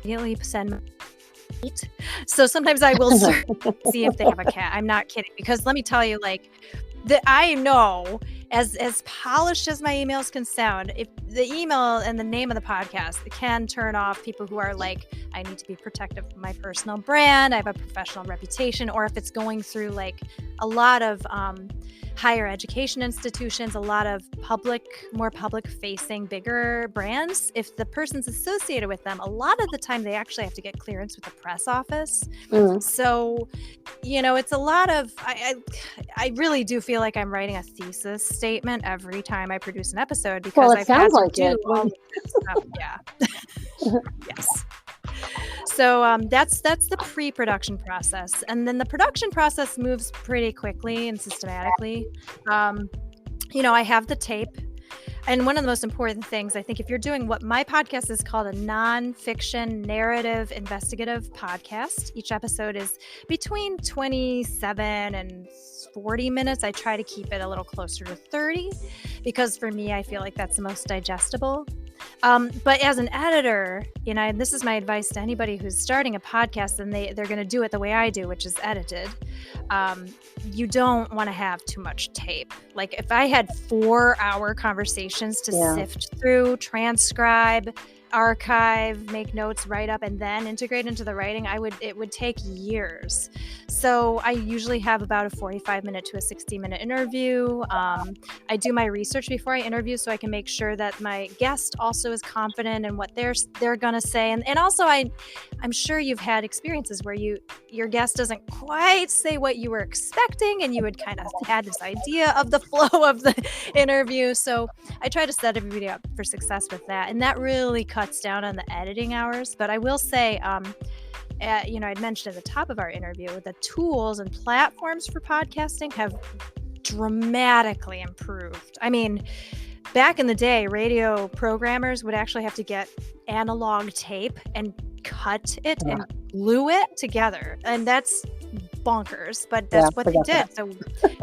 immediately send. So sometimes I will see if they have a cat. I'm not kidding, because let me tell you, that I know, as polished as my emails can sound, if the email and the name of the podcast can turn off people who are I need to be protective of my personal brand, I have a professional reputation, or if it's going through a lot of higher education institutions, a lot of more public facing, bigger brands, if the person's associated with them, a lot of the time they actually have to get clearance with the press office. Mm. So, it's a lot of, I really do feel like I'm writing a thesis statement every time I produce an episode, because I've had to do all of this stuff. Yeah. Yes. So that's the pre-production process, and then the production process moves pretty quickly and systematically. I have the tape, and one of the most important things, I think, if you're doing what my podcast is called, a non-fiction narrative investigative podcast, each episode is between 27 and 40 minutes. I try to keep it a little closer to 30, because for me, I feel like that's the most digestible. But as an editor, this is my advice to anybody who's starting a podcast and they're going to do it the way I do, which is edited. You don't want to have too much tape. If I had 4-hour conversations to sift through, transcribe, archive, make notes, write up, and then integrate into the writing, it would take years. So I usually have about a 45-minute to a 60-minute interview. I do my research before I interview so I can make sure that my guest also is confident in what they're gonna say. And also I'm sure you've had experiences where your guest doesn't quite say what you were expecting, and you would kind of had this idea of the flow of the interview. So I try to set everybody up for success with that, and that really cuts down on the editing hours. But I will say, I'd mentioned at the top of our interview, the tools and platforms for podcasting have dramatically improved. I mean, back in the day, radio programmers would actually have to get analog tape and cut it and glue it together, and that's bonkers, but that's what they did. So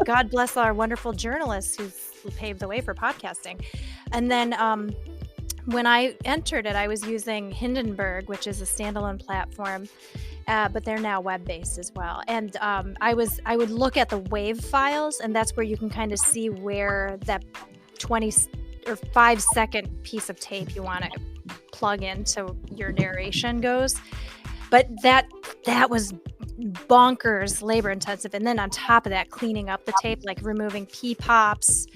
God bless our wonderful journalists who paved the way for podcasting. And then when I entered it, I was using Hindenburg, which is a standalone platform, but they're now web-based as well. And I would look at the wave files, and that's where you can kind of see where that 20 or 5-second piece of tape you want to plug into your narration goes. But that was bonkers labor intensive. And then on top of that, cleaning up the tape, like removing P-pops.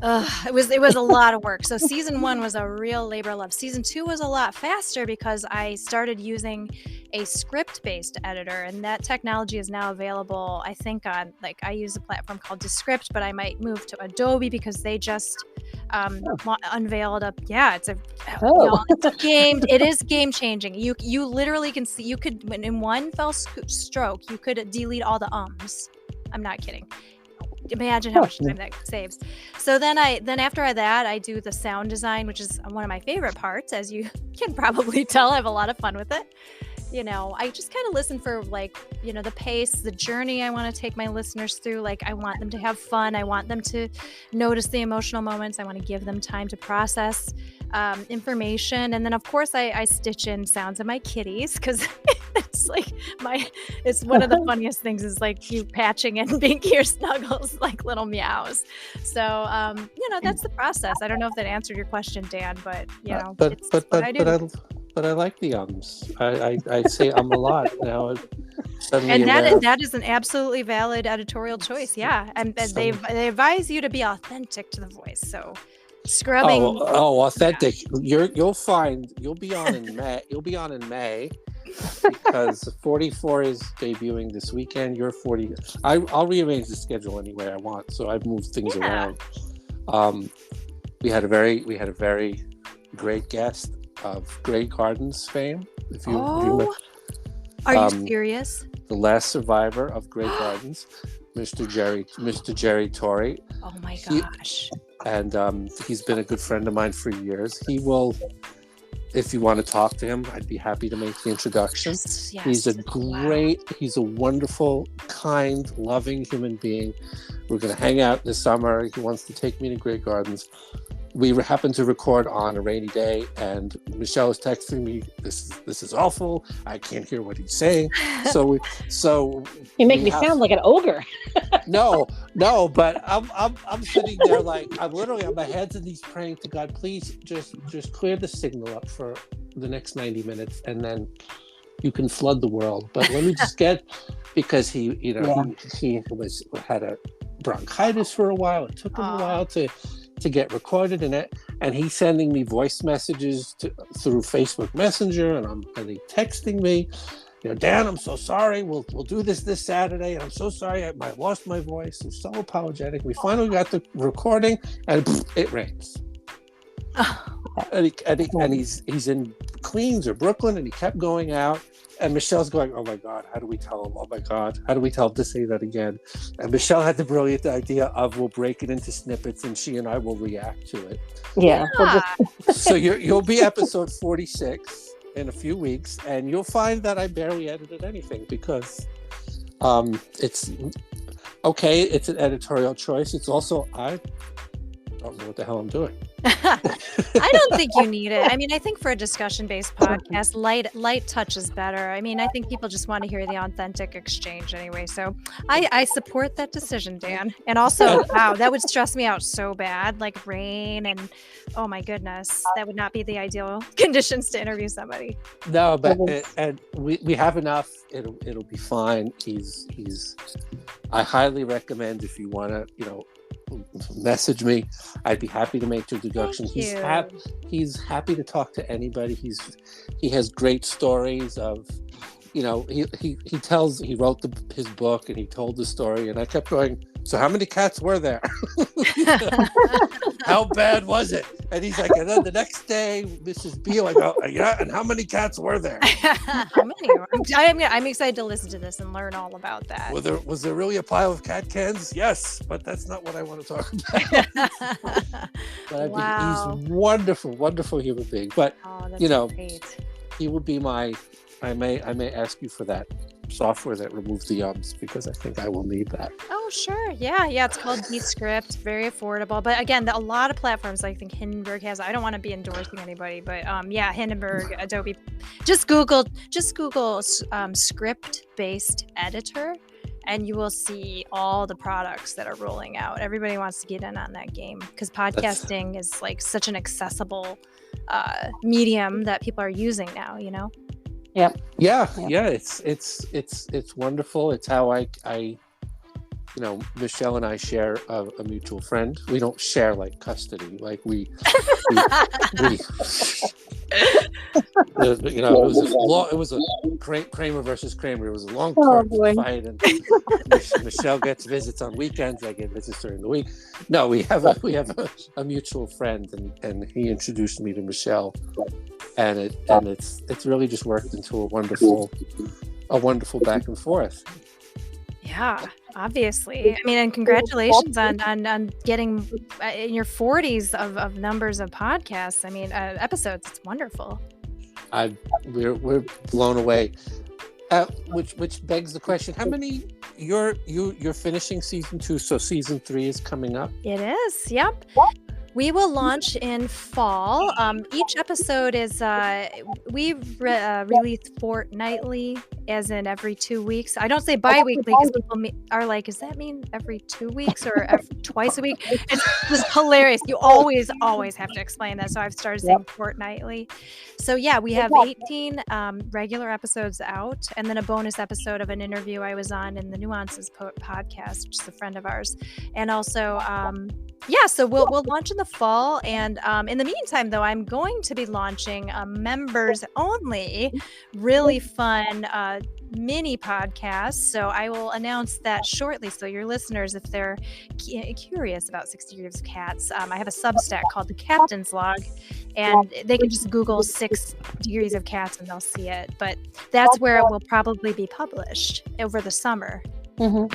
It was a lot of work. So season 1 was a real labor of love. Season 2 was a lot faster because I started using a script-based editor, and that technology is now available, I think, on, like, I use a platform called Descript, but I might move to Adobe because they just unveiled it's a game. It is game changing. You literally can see, you could, in one fell stroke, you could delete all the ums. I'm not kidding. Imagine how much time that saves. So then after that, I do the sound design, which is one of my favorite parts, as you can probably tell. I have a lot of fun with it. I just kind of listen for, like, the pace, the journey I want to take my listeners through. Like, I want them to have fun. I want them to notice the emotional moments. I want to give them time to process information. And then, of course, I stitch in sounds of my kitties, because it's like it's one of the funniest things is, like, you patching in Binky or Snuggles, like little meows. So, that's the process. I don't know if that answered your question, Dan, but, it's what I do. But I like the ums. I say a lot now. And that is an absolutely valid editorial choice. Yeah, and they advise you to be authentic to the voice. So scrubbing. Authentic. You'll be on in May. You'll be on in May because 44 is debuting this weekend. You're 40. I'll rearrange the schedule any way I want. So I've moved things around. We had a very great guest of Grey Gardens fame. If you remember. Are you serious? The last survivor of Grey Gardens, Mr. Jerry Torrey. Oh my gosh. He's been a good friend of mine for years. He will, if you want to talk to him, I'd be happy to make the introduction. Yes. He's a wonderful, kind, loving human being. We're going to hang out this summer. He wants to take me to Grey Gardens. We happened to record on a rainy day, and Michelle is texting me, this is awful. I can't hear what he's saying. So you make me sound like an ogre. No, but I'm sitting there like I'm literally on my hands and knees praying to God, please just clear the signal up for the next 90 minutes, and then you can flood the world. But let me just because he had a bronchitis for a while. It took him a while to get recorded in it, and he's sending me voice messages through Facebook Messenger, and he's texting me, Dan, I'm so sorry. We'll do this Saturday. I'm so sorry. I lost my voice. I'm so apologetic. We finally got the recording, and it rains. And he's in Queens or Brooklyn, and he kept going out. And Michelle's going, oh my God, how do we tell him? Oh my God, how do we tell him to say that again? And Michelle had the brilliant idea of we'll break it into snippets and she and I will react to it. Yeah. So you'll be episode 46 in a few weeks, and you'll find that I barely edited anything because it's okay. It's an editorial choice. It's also, I don't know what the hell I'm doing. I don't think you need it. I mean, I think for a discussion-based podcast, light touch is better. I mean, I think people just want to hear the authentic exchange anyway. So I support that decision, Dan. And also, wow, that would stress me out so bad, like rain and oh my goodness, that would not be the ideal conditions to interview somebody. No, but and we have enough. It'll be fine. I highly recommend if you want to, message me. I'd be happy to make the introduction. He's happy to talk to anybody. He has great stories of, he wrote his book and he told the story, and I kept going, so how many cats were there? How bad was it? And he's like, and then the next day, Mrs. Beale, I go, yeah, and how many cats were there? How many? I'm excited to listen to this and learn all about that. Was there really a pile of cat cans? Yes, but that's not what I want to talk about. But Wow. He's wonderful, wonderful human being. But Great. he would be I may ask you for that software that removes the ums, because I think I will need that. Oh, sure. Yeah. It's called Descript. Very affordable. But again, a lot of platforms, I think Hindenburg has. I don't want to be endorsing anybody, but Hindenburg, Adobe. Just Google script-based editor, and you will see all the products that are rolling out. Everybody wants to get in on that game because podcasting is like such an accessible medium that people are using now. Yep. Yeah. It's wonderful. It's how I Michelle and I share a mutual friend. We don't share like custody, like we it was a Kramer versus Kramer. It was a long fight, and Michelle gets visits on weekends. I get visits during the week. No, we have a mutual friend, and he introduced me to Michelle, and it's really just worked into a wonderful back and forth. Yeah, obviously. I mean, and congratulations on getting in your 40s of numbers of podcasts. I mean, episodes. It's wonderful. We're blown away. Which begs the question: how many? You're finishing season 2, so season 3 is coming up. It is. Yep. We will launch in fall. Each episode is we release fortnightly, as in every 2 weeks. I don't say bi-weekly because people are like, does that mean every 2 weeks or twice a week? It's just hilarious. You always have to explain that. So I've started saying fortnightly. So yeah, we have 18 regular episodes out, and then a bonus episode of an interview I was on in the Nuances podcast, which is a friend of ours. And also, so we'll launch in the fall. And in the meantime, though, I'm going to be launching a members only, really fun mini podcast. So I will announce that shortly. So your listeners, if they're curious about 60 Degrees of Cats, I have a Substack called The Captain's Log, and they can just Google 6 Degrees of Cats and they'll see it. But that's where it will probably be published over the summer. Mm-hmm.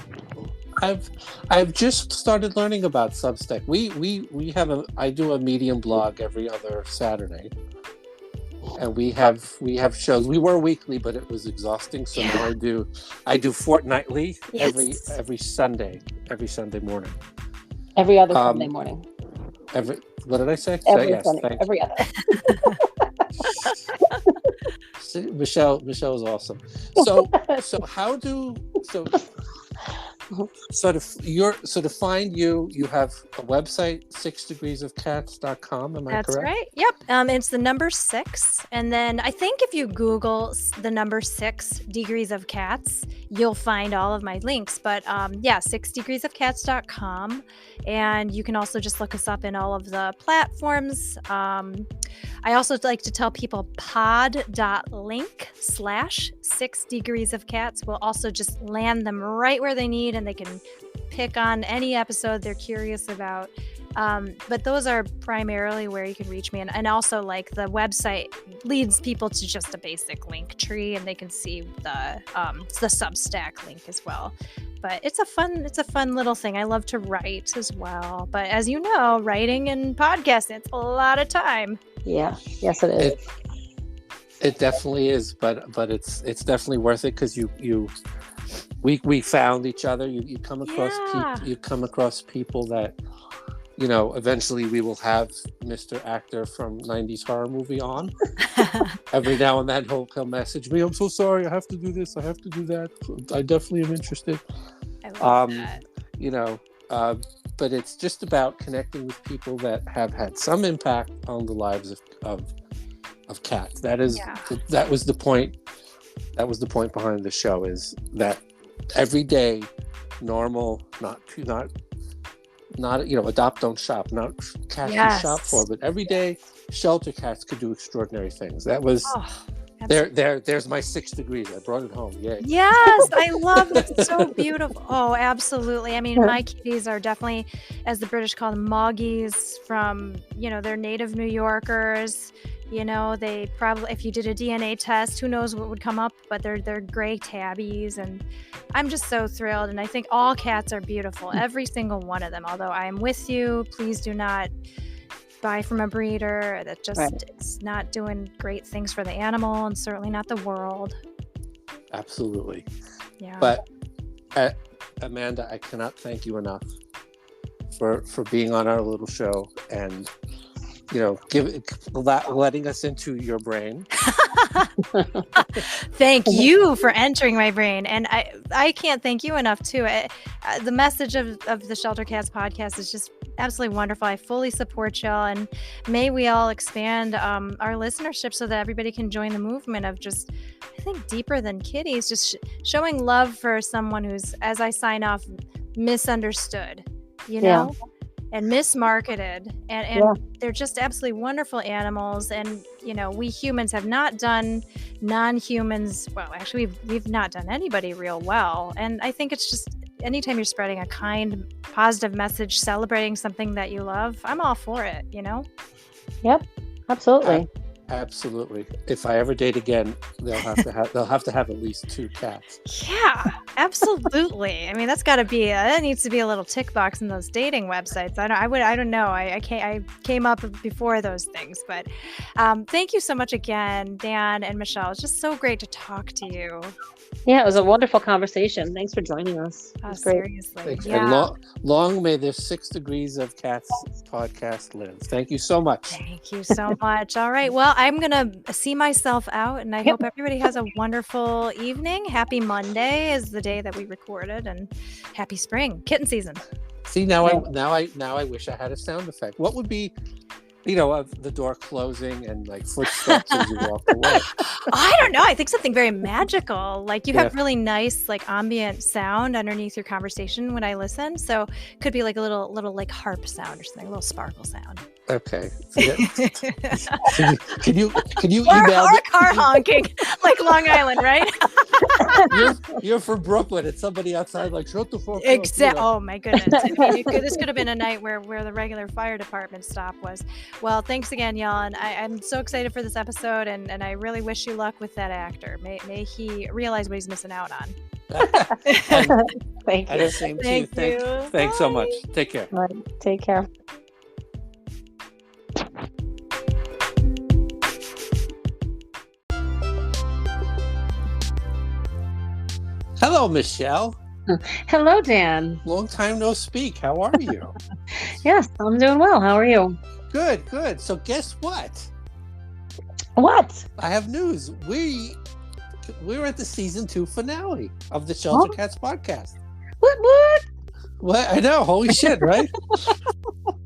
I've just started learning about Substack. I do a Medium blog every other Saturday, and we have shows. We were weekly, but it was exhausting. So now I do fortnightly. Yes. every Sunday morning. Every other Sunday morning. What did I say? Every Sunday. Every other. Michelle is awesome. So to find you have a website, 6degreesofcats.com. Am I correct? That's right. Yep. It's the number 6. And then I think if you Google the number 6 Degrees of Cats, you'll find all of my links. But 6degreesofcats.com. And you can also just look us up in all of the platforms. I also like to tell people pod.link/6 Degrees of Cats will also just land them right where they need, and they can pick on any episode they're curious about. But those are primarily where you can reach me. And also, like, the website leads people to just a basic link tree, and they can see the Substack link as well. But it's a fun little thing. I love to write as well. But as you know, writing and podcasting, it's a lot of time. Yeah. Yes, it is. It definitely is, but it's definitely worth it because we found each other. You come across people that eventually we will have Mr. Actor from 90s Horror Movie on. Every now and then he'll message me, I'm so sorry, I have to do this, I have to do that. I definitely am interested. I love that. But it's just about connecting with people that have had some impact on the lives of cats. That was the point. That was the point behind the show, is that everyday, normal, not adopt, don't shop, not cats you shop for, but everyday shelter cats could do extraordinary things. That was there's my 6 degrees. I brought it home. Yay. Yes, I love it. It's so beautiful. Oh, absolutely. I mean, my kitties are definitely, as the British call them, moggies, from, they're native New Yorkers. They probably, if you did a DNA test, who knows what would come up, but they're gray tabbies, and I'm just so thrilled. And I think all cats are beautiful, every single one of them. Although I am with you, please do not buy from a breeder that just it's not doing great things for the animal, and certainly not the world. Absolutely. Yeah. But Amanda, I cannot thank you enough for being on our little show and letting us into your brain. Thank you for entering my brain, and I can't thank you enough too. The message of the Shelter Cats podcast is just absolutely wonderful. I fully support y'all, and may we all expand our listenership so that everybody can join the movement of just, I think, deeper than kitties, just showing love for someone who's, as I sign off, misunderstood, and mismarketed, and they're just absolutely wonderful animals. And we humans have not done non-humans well. Actually, we've not done anybody real well. And I think it's just, anytime you're spreading a kind, positive message, celebrating something that you love, I'm all for it. Yep, absolutely. Absolutely. If I ever date again, they'll have to have at least 2 cats. Yeah, absolutely. I mean, that needs to be a little tick box in those dating websites. I don't know. I came up before those things, but thank you so much again, Dan and Michelle. It's just so great to talk to you. Yeah, it was a wonderful conversation. Thanks for joining us. It was great. Seriously. Thanks. Yeah. And long may this 6 Degrees of Cats podcast live. Thank you so much. Thank you so much. All right. Well, I'm going to see myself out, and I hope everybody has a wonderful evening. Happy Monday is the day that we recorded, and happy spring, kitten season. See, now I wish I had a sound effect. What would be, of the door closing and like footsteps as you walk away? I don't know. I think something very magical. Like you have really nice, like ambient sound underneath your conversation when I listen. So it could be like a little like harp sound or something, a little sparkle sound. Okay. Can you email or car honking like Long Island, right? you're from Brooklyn. It's somebody outside like, shut the fuck up. Exactly. Oh my goodness. This could have been a night where the regular fire department stop was. Well, thanks again, y'all. And I'm so excited for this episode, and I really wish you luck with that actor. May he realize what he's missing out on. Thank you. Thanks so much. Take care. All right. Take care. Hello, Michelle. Hello, Dan. Long time no speak. How are you? Yes, I'm doing well. How are you? Good. So guess what? What? I have news. We're at the season 2 finale of the Shelter Cats podcast. What? I know. Holy shit, right?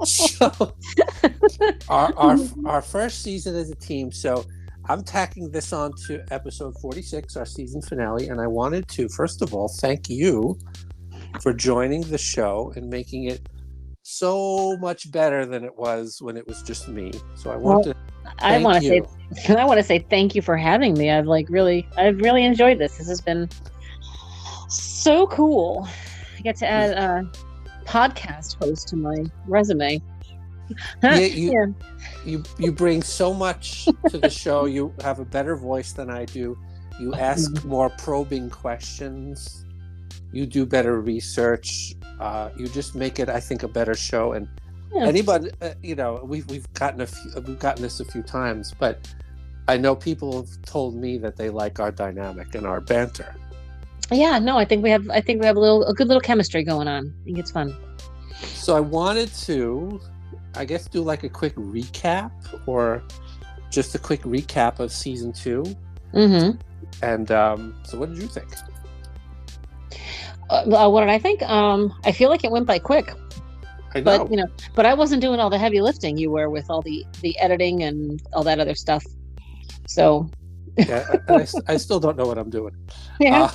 So our first season as a team. So I'm tacking this on to episode 46, our season finale, and I wanted to, first of all, thank you for joining the show and making it so much better than it was when it was just me. So I want to say thank you for having me. I've really enjoyed this. This has been so cool. I get to add a podcast host to my resume. You bring so much to the show. You have a better voice than I do. You ask more probing questions. You do better research. You just make it, I think, a better show. And anybody, we've gotten this a few times, but I know people have told me that they like our dynamic and our banter. Yeah, no, I think we have a good little chemistry going on. I think it's fun. So I wanted to, I guess, do like a quick recap, or just a quick recap of season 2. Mm-hmm. And so what did you think? What did I think? I feel like it went by quick. I know. But I wasn't doing all the heavy lifting you were with all the editing and all that other stuff. So Yeah, and I still don't know what I'm doing. yeah.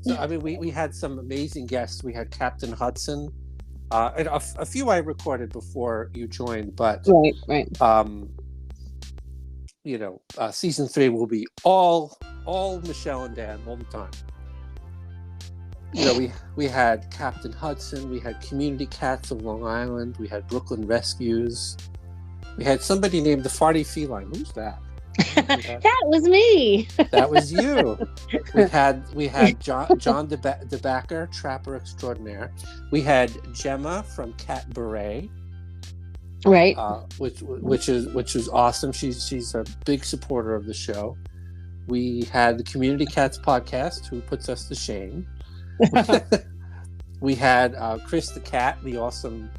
So I mean, we had some amazing guests. We had Captain Hudson, and a few I recorded before you joined, but right. Season 3 will be all Michelle and Dan all the time. We had Captain Hudson, we had Community Cats of Long Island, we had Brooklyn Rescues, we had somebody named the Farty Feline. Who's that? That was me. That was you. We had John DeBacker, Trapper Extraordinaire. We had Gemma from Cat Beret, right? Which is awesome. She's a big supporter of the show. We had the Community Cats podcast, who puts us to shame. We had Chris the Cat, the awesome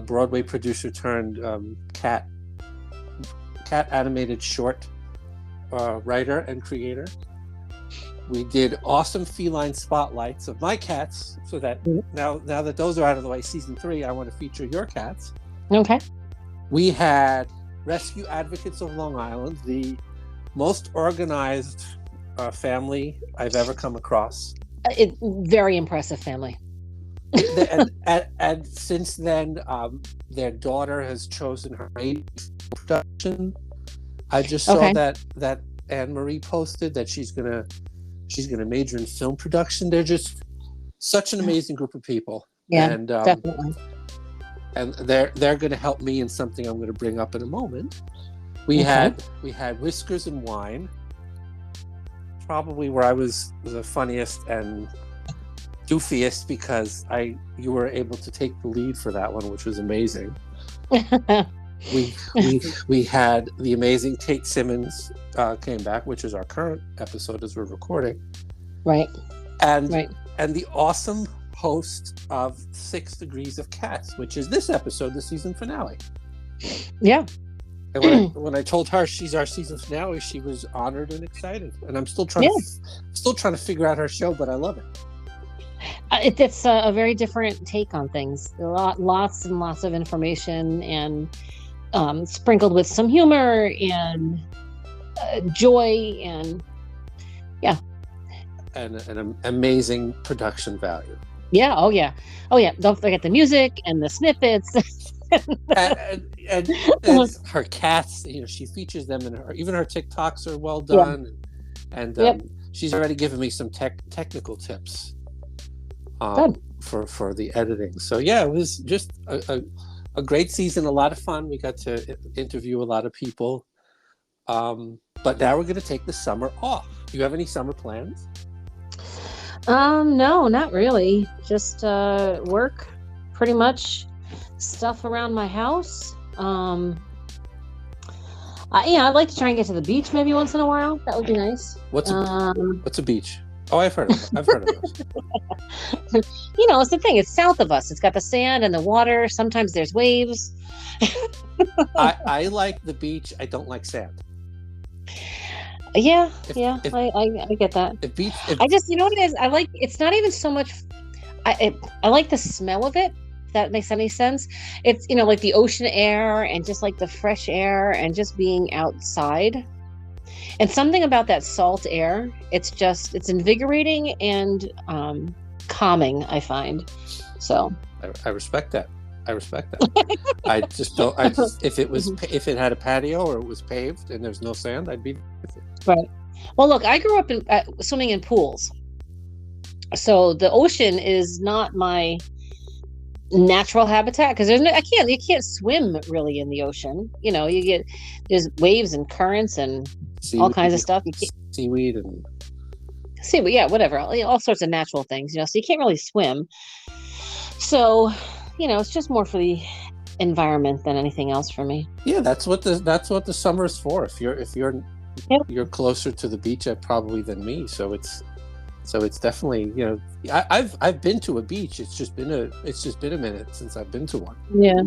Broadway producer turned cat animated short writer and creator. We did awesome feline spotlights of my cats, so that now that those are out of the way, season 3, I want to feature your cats. Okay. We had Rescue Advocates of Long Island, the most organized family I've ever come across. Very impressive family. and since then, their daughter has chosen her production. I just saw that Anne Marie posted that she's gonna major in film production. They're just such an amazing group of people. Yeah, and definitely. And they're gonna help me in something I'm gonna bring up in a moment. We had Whiskers and Wine, probably where I was the funniest and goofiest, because you were able to take the lead for that one, which was amazing. We had the amazing Tate Simmons came back, which is our current episode as we're recording. Right. And the awesome host of 6 Degrees of Cats, which is this episode, the season finale. Yeah. And when I told her she's our season finale, she was honored and excited. And I'm still trying to figure out her show, but I love it. It's a very different take on things. Lots and lots of information, and sprinkled with some humor and joy, and and an amazing production value. Yeah. Oh yeah. Don't forget the music and the snippets. and her cats, she features them in even her TikToks are well done. And she's already given me some technical tips for the editing. So it was just a great season, a lot of fun. We got to interview a lot of people. But now we're going to take the summer off. Do you have any summer plans? No, not really. Just work, pretty much. Stuff around my house. I'd like to try and get to the beach maybe once in a while. That would be nice. What's a beach? Oh, I've heard of those. It's the thing. It's south of us. It's got the sand and the water. Sometimes there's waves. I like the beach. I don't like sand. I get that. I just, you know what it is? I like, it's not even so much, I like the smell of it. If that makes any sense. It's, like the ocean air and just like the fresh air and just being outside. And something about that salt air, it's invigorating and calming, I find. So I respect that. I just don't. If it had a patio or it was paved and there's no sand, I'd be right. Well, look, I grew up swimming in pools, so the ocean is not my natural habitat, because you can't swim really in the ocean. There's waves and currents and seaweed, all kinds of stuff. Seaweed and whatever, all sorts of natural things. So you can't really swim. So, it's just more for the environment than anything else for me. Yeah, that's what the summer is for. If you're closer to the beach probably than me, so it's So it's definitely, I've been to a beach. It's just been a minute since I've been to one. Yeah.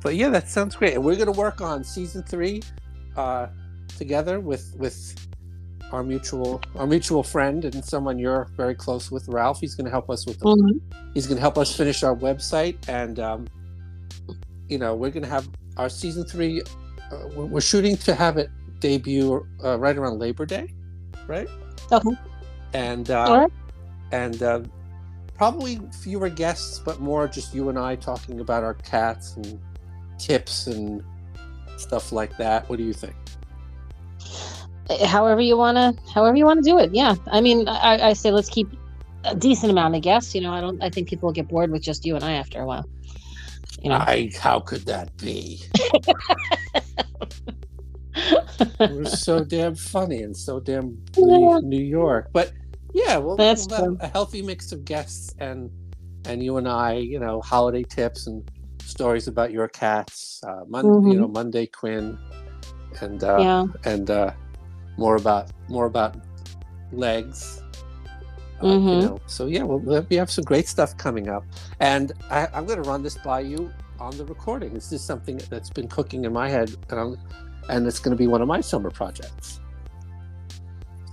But yeah, that sounds great. And we're going to work on season 3 together with our mutual friend and someone you're very close with, Ralph. He's going to help us with he's going to help us finish our website, and we're going to have our season 3. We're shooting to have it debut right around Labor Day, right? Okay. And All right. and probably fewer guests, but more just you and I talking about our cats and tips and stuff like that. What do you think? However you want to do it. Yeah. I mean, I say let's keep a decent amount of guests. I think people will get bored with just you and I after a while. How could that be? We're so damn funny and so damn New York. But yeah, we'll have a healthy mix of guests and you and I, holiday tips and stories about your cats. Monday Quinn, and more about legs. So yeah, we have some great stuff coming up, and I'm going to run this by you on the recording. This is something that's been cooking in my head, and it's going to be one of my summer projects.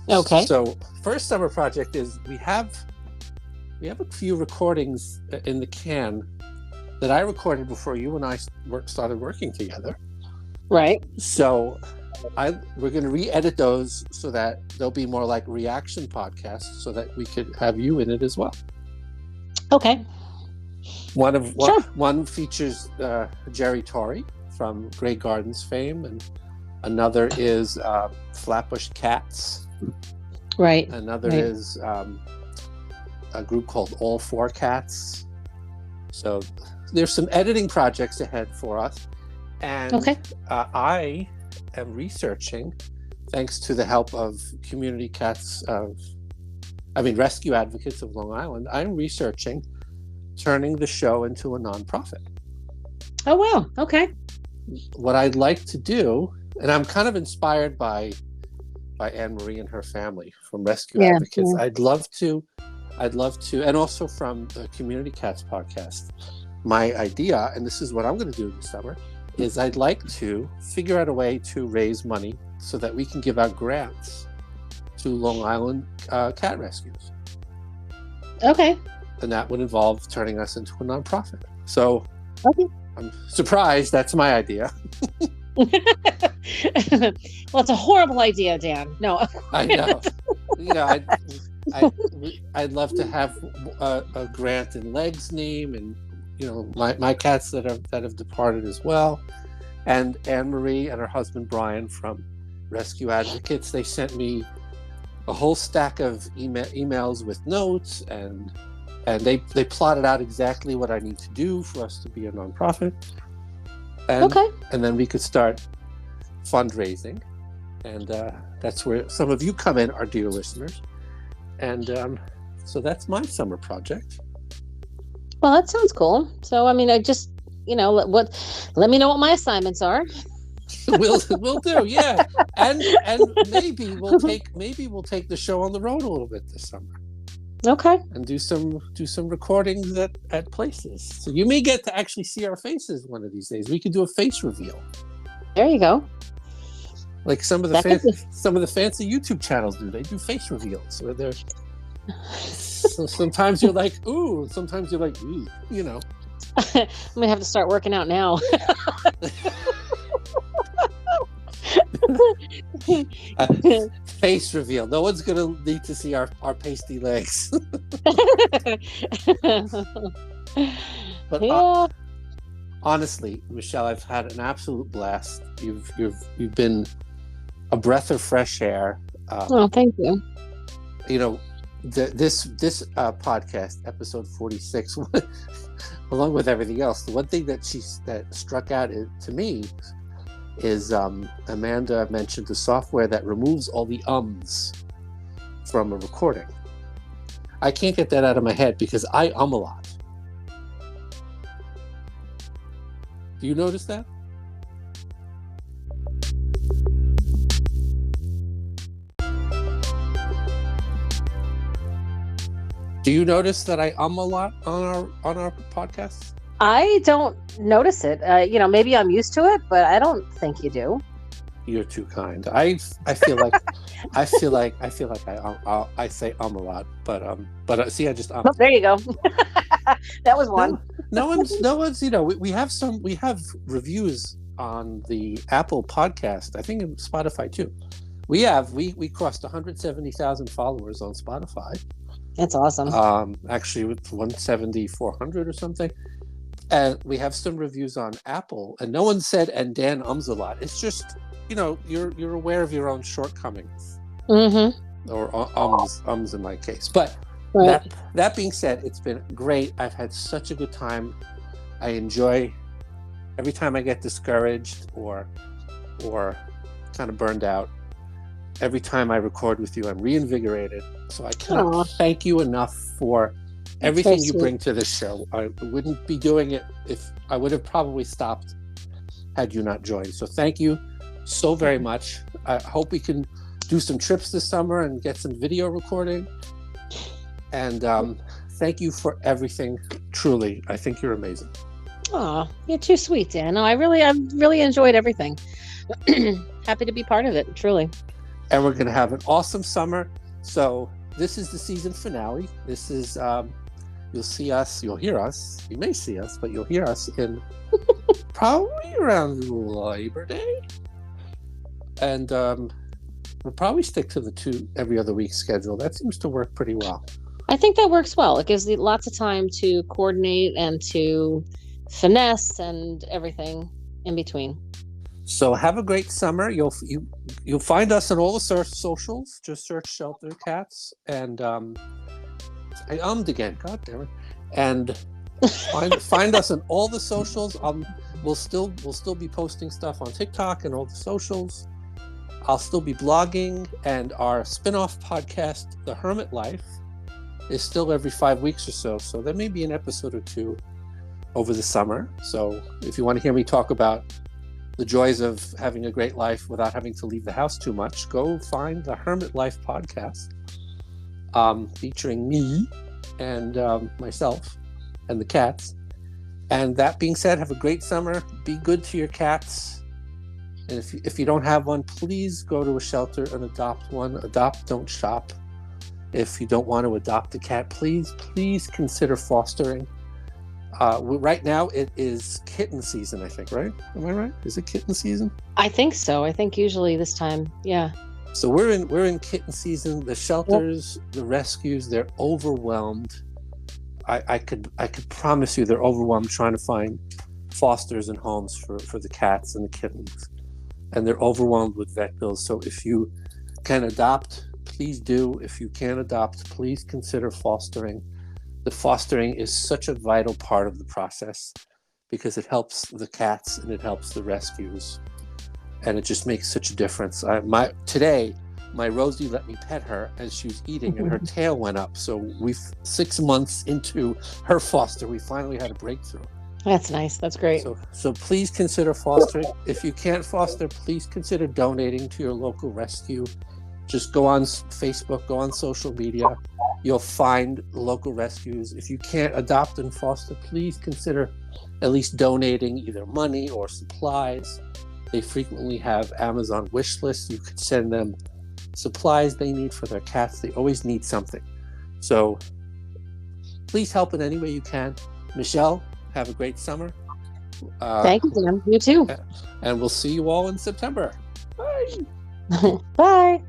Okay. So first summer project is we have a few recordings in the can that I recorded before you and I started working together. Right. So we're going to re-edit those so that they'll be more like reaction podcasts, so that we could have you in it as well. Okay. One features Jerry Torrey from Grey Gardens fame, and another is Flatbush Cats. Right. Another is a group called All Four Cats. So there's some editing projects ahead for us, and I am researching, thanks to the help of community cats rescue advocates of Long Island. I'm researching turning the show into a nonprofit. Oh wow. Okay. What I'd like to do, and I'm kind of inspired by Anne Marie and her family from Rescue Advocates. Yeah. I'd love to, and also from the Community Cats podcast. My idea, and this is what I'm going to do this summer, is I'd like to figure out a way to raise money so that we can give out grants to Long Island cat rescues. Okay. And that would involve turning us into a nonprofit. So I'm surprised that's my idea. Well, it's a horrible idea, Dan. No. I know. I'd love to have a grant in Leg's name, and my cats that have departed as well, and Anne Marie and her husband Brian from Rescue Advocates. They sent me a whole stack of emails with notes, and they plotted out exactly what I need to do for us to be a nonprofit. And then we could start fundraising, and that's where some of you come in, our dear listeners. And so that's my summer project. Well, that sounds cool. So, I mean, I just, let me know what my assignments are. We'll do, yeah. And maybe we'll take the show on the road a little bit this summer. Okay. And do some recordings at places. So you may get to actually see our faces one of these days. We could do a face reveal. There you go. Like some of the fancy YouTube channels do. They do face reveals where they're. So sometimes you're like, ooh. Sometimes you're like, ooh. I'm gonna have to start working out now. Face reveal. No one's gonna need to see our pasty legs. But honestly, Michelle, I've had an absolute blast. You've been a breath of fresh air. Oh, thank you. This podcast, episode 46, along with everything else, the one thing that struck out to me is Amanda mentioned the software that removes all the ums from a recording. I can't get that out of my head because I a lot. Do you notice that? Do you notice that I a lot on our podcasts? I don't notice it. Maybe I'm used to it, but I don't think you do. You're too kind. I feel like I say a lot, but see, I just Oh, there you go. That was one. No one's. We have reviews on the Apple podcast. I think in Spotify too. We crossed 170,000 followers on Spotify. That's awesome. Actually, with 170, 400 or something. And we have some reviews on Apple, and no one said "and Dan ums a lot." It's just you're aware of your own shortcomings, or ums in my case. But right. that being said, it's been great. I've had such a good time. I enjoy every time I get discouraged or kind of burned out. Every time I record with you, I'm reinvigorated. So I cannot thank you enough for everything you bring to this show. I wouldn't be doing it if I would have probably stopped had you not joined. So thank you so very much. I hope we can do some trips this summer and get some video recording. And thank you for everything. Truly, I think you're amazing. Oh, you're too sweet, Dan. No, I've really enjoyed everything. Happy to be part of it, truly. And we're going to have an awesome summer. So this is the season finale. This is, you'll hear us, you may see us, but you'll hear us in probably around Labor Day. And we'll probably stick to the 2 every other week schedule. That seems to work pretty well. I think that works well. It gives you lots of time to coordinate and to finesse and everything in between. So have a great summer. You'll find us on all the socials. Just search Shelter Cats, and I ummed again. God damn it! And find us on all the socials. We'll still be posting stuff on TikTok and all the socials. I'll still be blogging, and our spin-off podcast, The Hermit Life, is still every 5 weeks or so. So there may be an episode or 2 over the summer. So if you want to hear me talk about the joys of having a great life without having to leave the house too much, go find the Hermit Life podcast, featuring me and myself and the cats. And that being said, have a great summer. Be good to your cats. And if you don't have one, please go to a shelter and adopt one. Adopt, don't shop. If you don't want to adopt a cat, please consider fostering. Right now it is kitten season, I think, right? Am I right? Is it kitten season? I think so. I think usually this time, yeah. So we're in kitten season. The shelters, the rescues, they're overwhelmed. I could promise you they're overwhelmed trying to find fosters and homes for the cats and the kittens. And they're overwhelmed with vet bills. So if you can adopt, please do. If you can't adopt, please consider fostering. The fostering is such a vital part of the process because it helps the cats and it helps the rescues, and it just makes such a difference. Today, my Rosie let me pet her as she was eating, and her tail went up. So 6 months into her foster, we finally had a breakthrough. That's nice. That's great. So please consider fostering. If you can't foster, please consider donating to your local rescue. Just go on Facebook, go on social media. You'll find local rescues. If you can't adopt and foster, please consider at least donating either money or supplies. They frequently have Amazon wish lists. You could send them supplies they need for their cats. They always need something. So please help in any way you can. Michelle, have a great summer. Thank you, Dan. You too. And we'll see you all in September. Bye. Bye.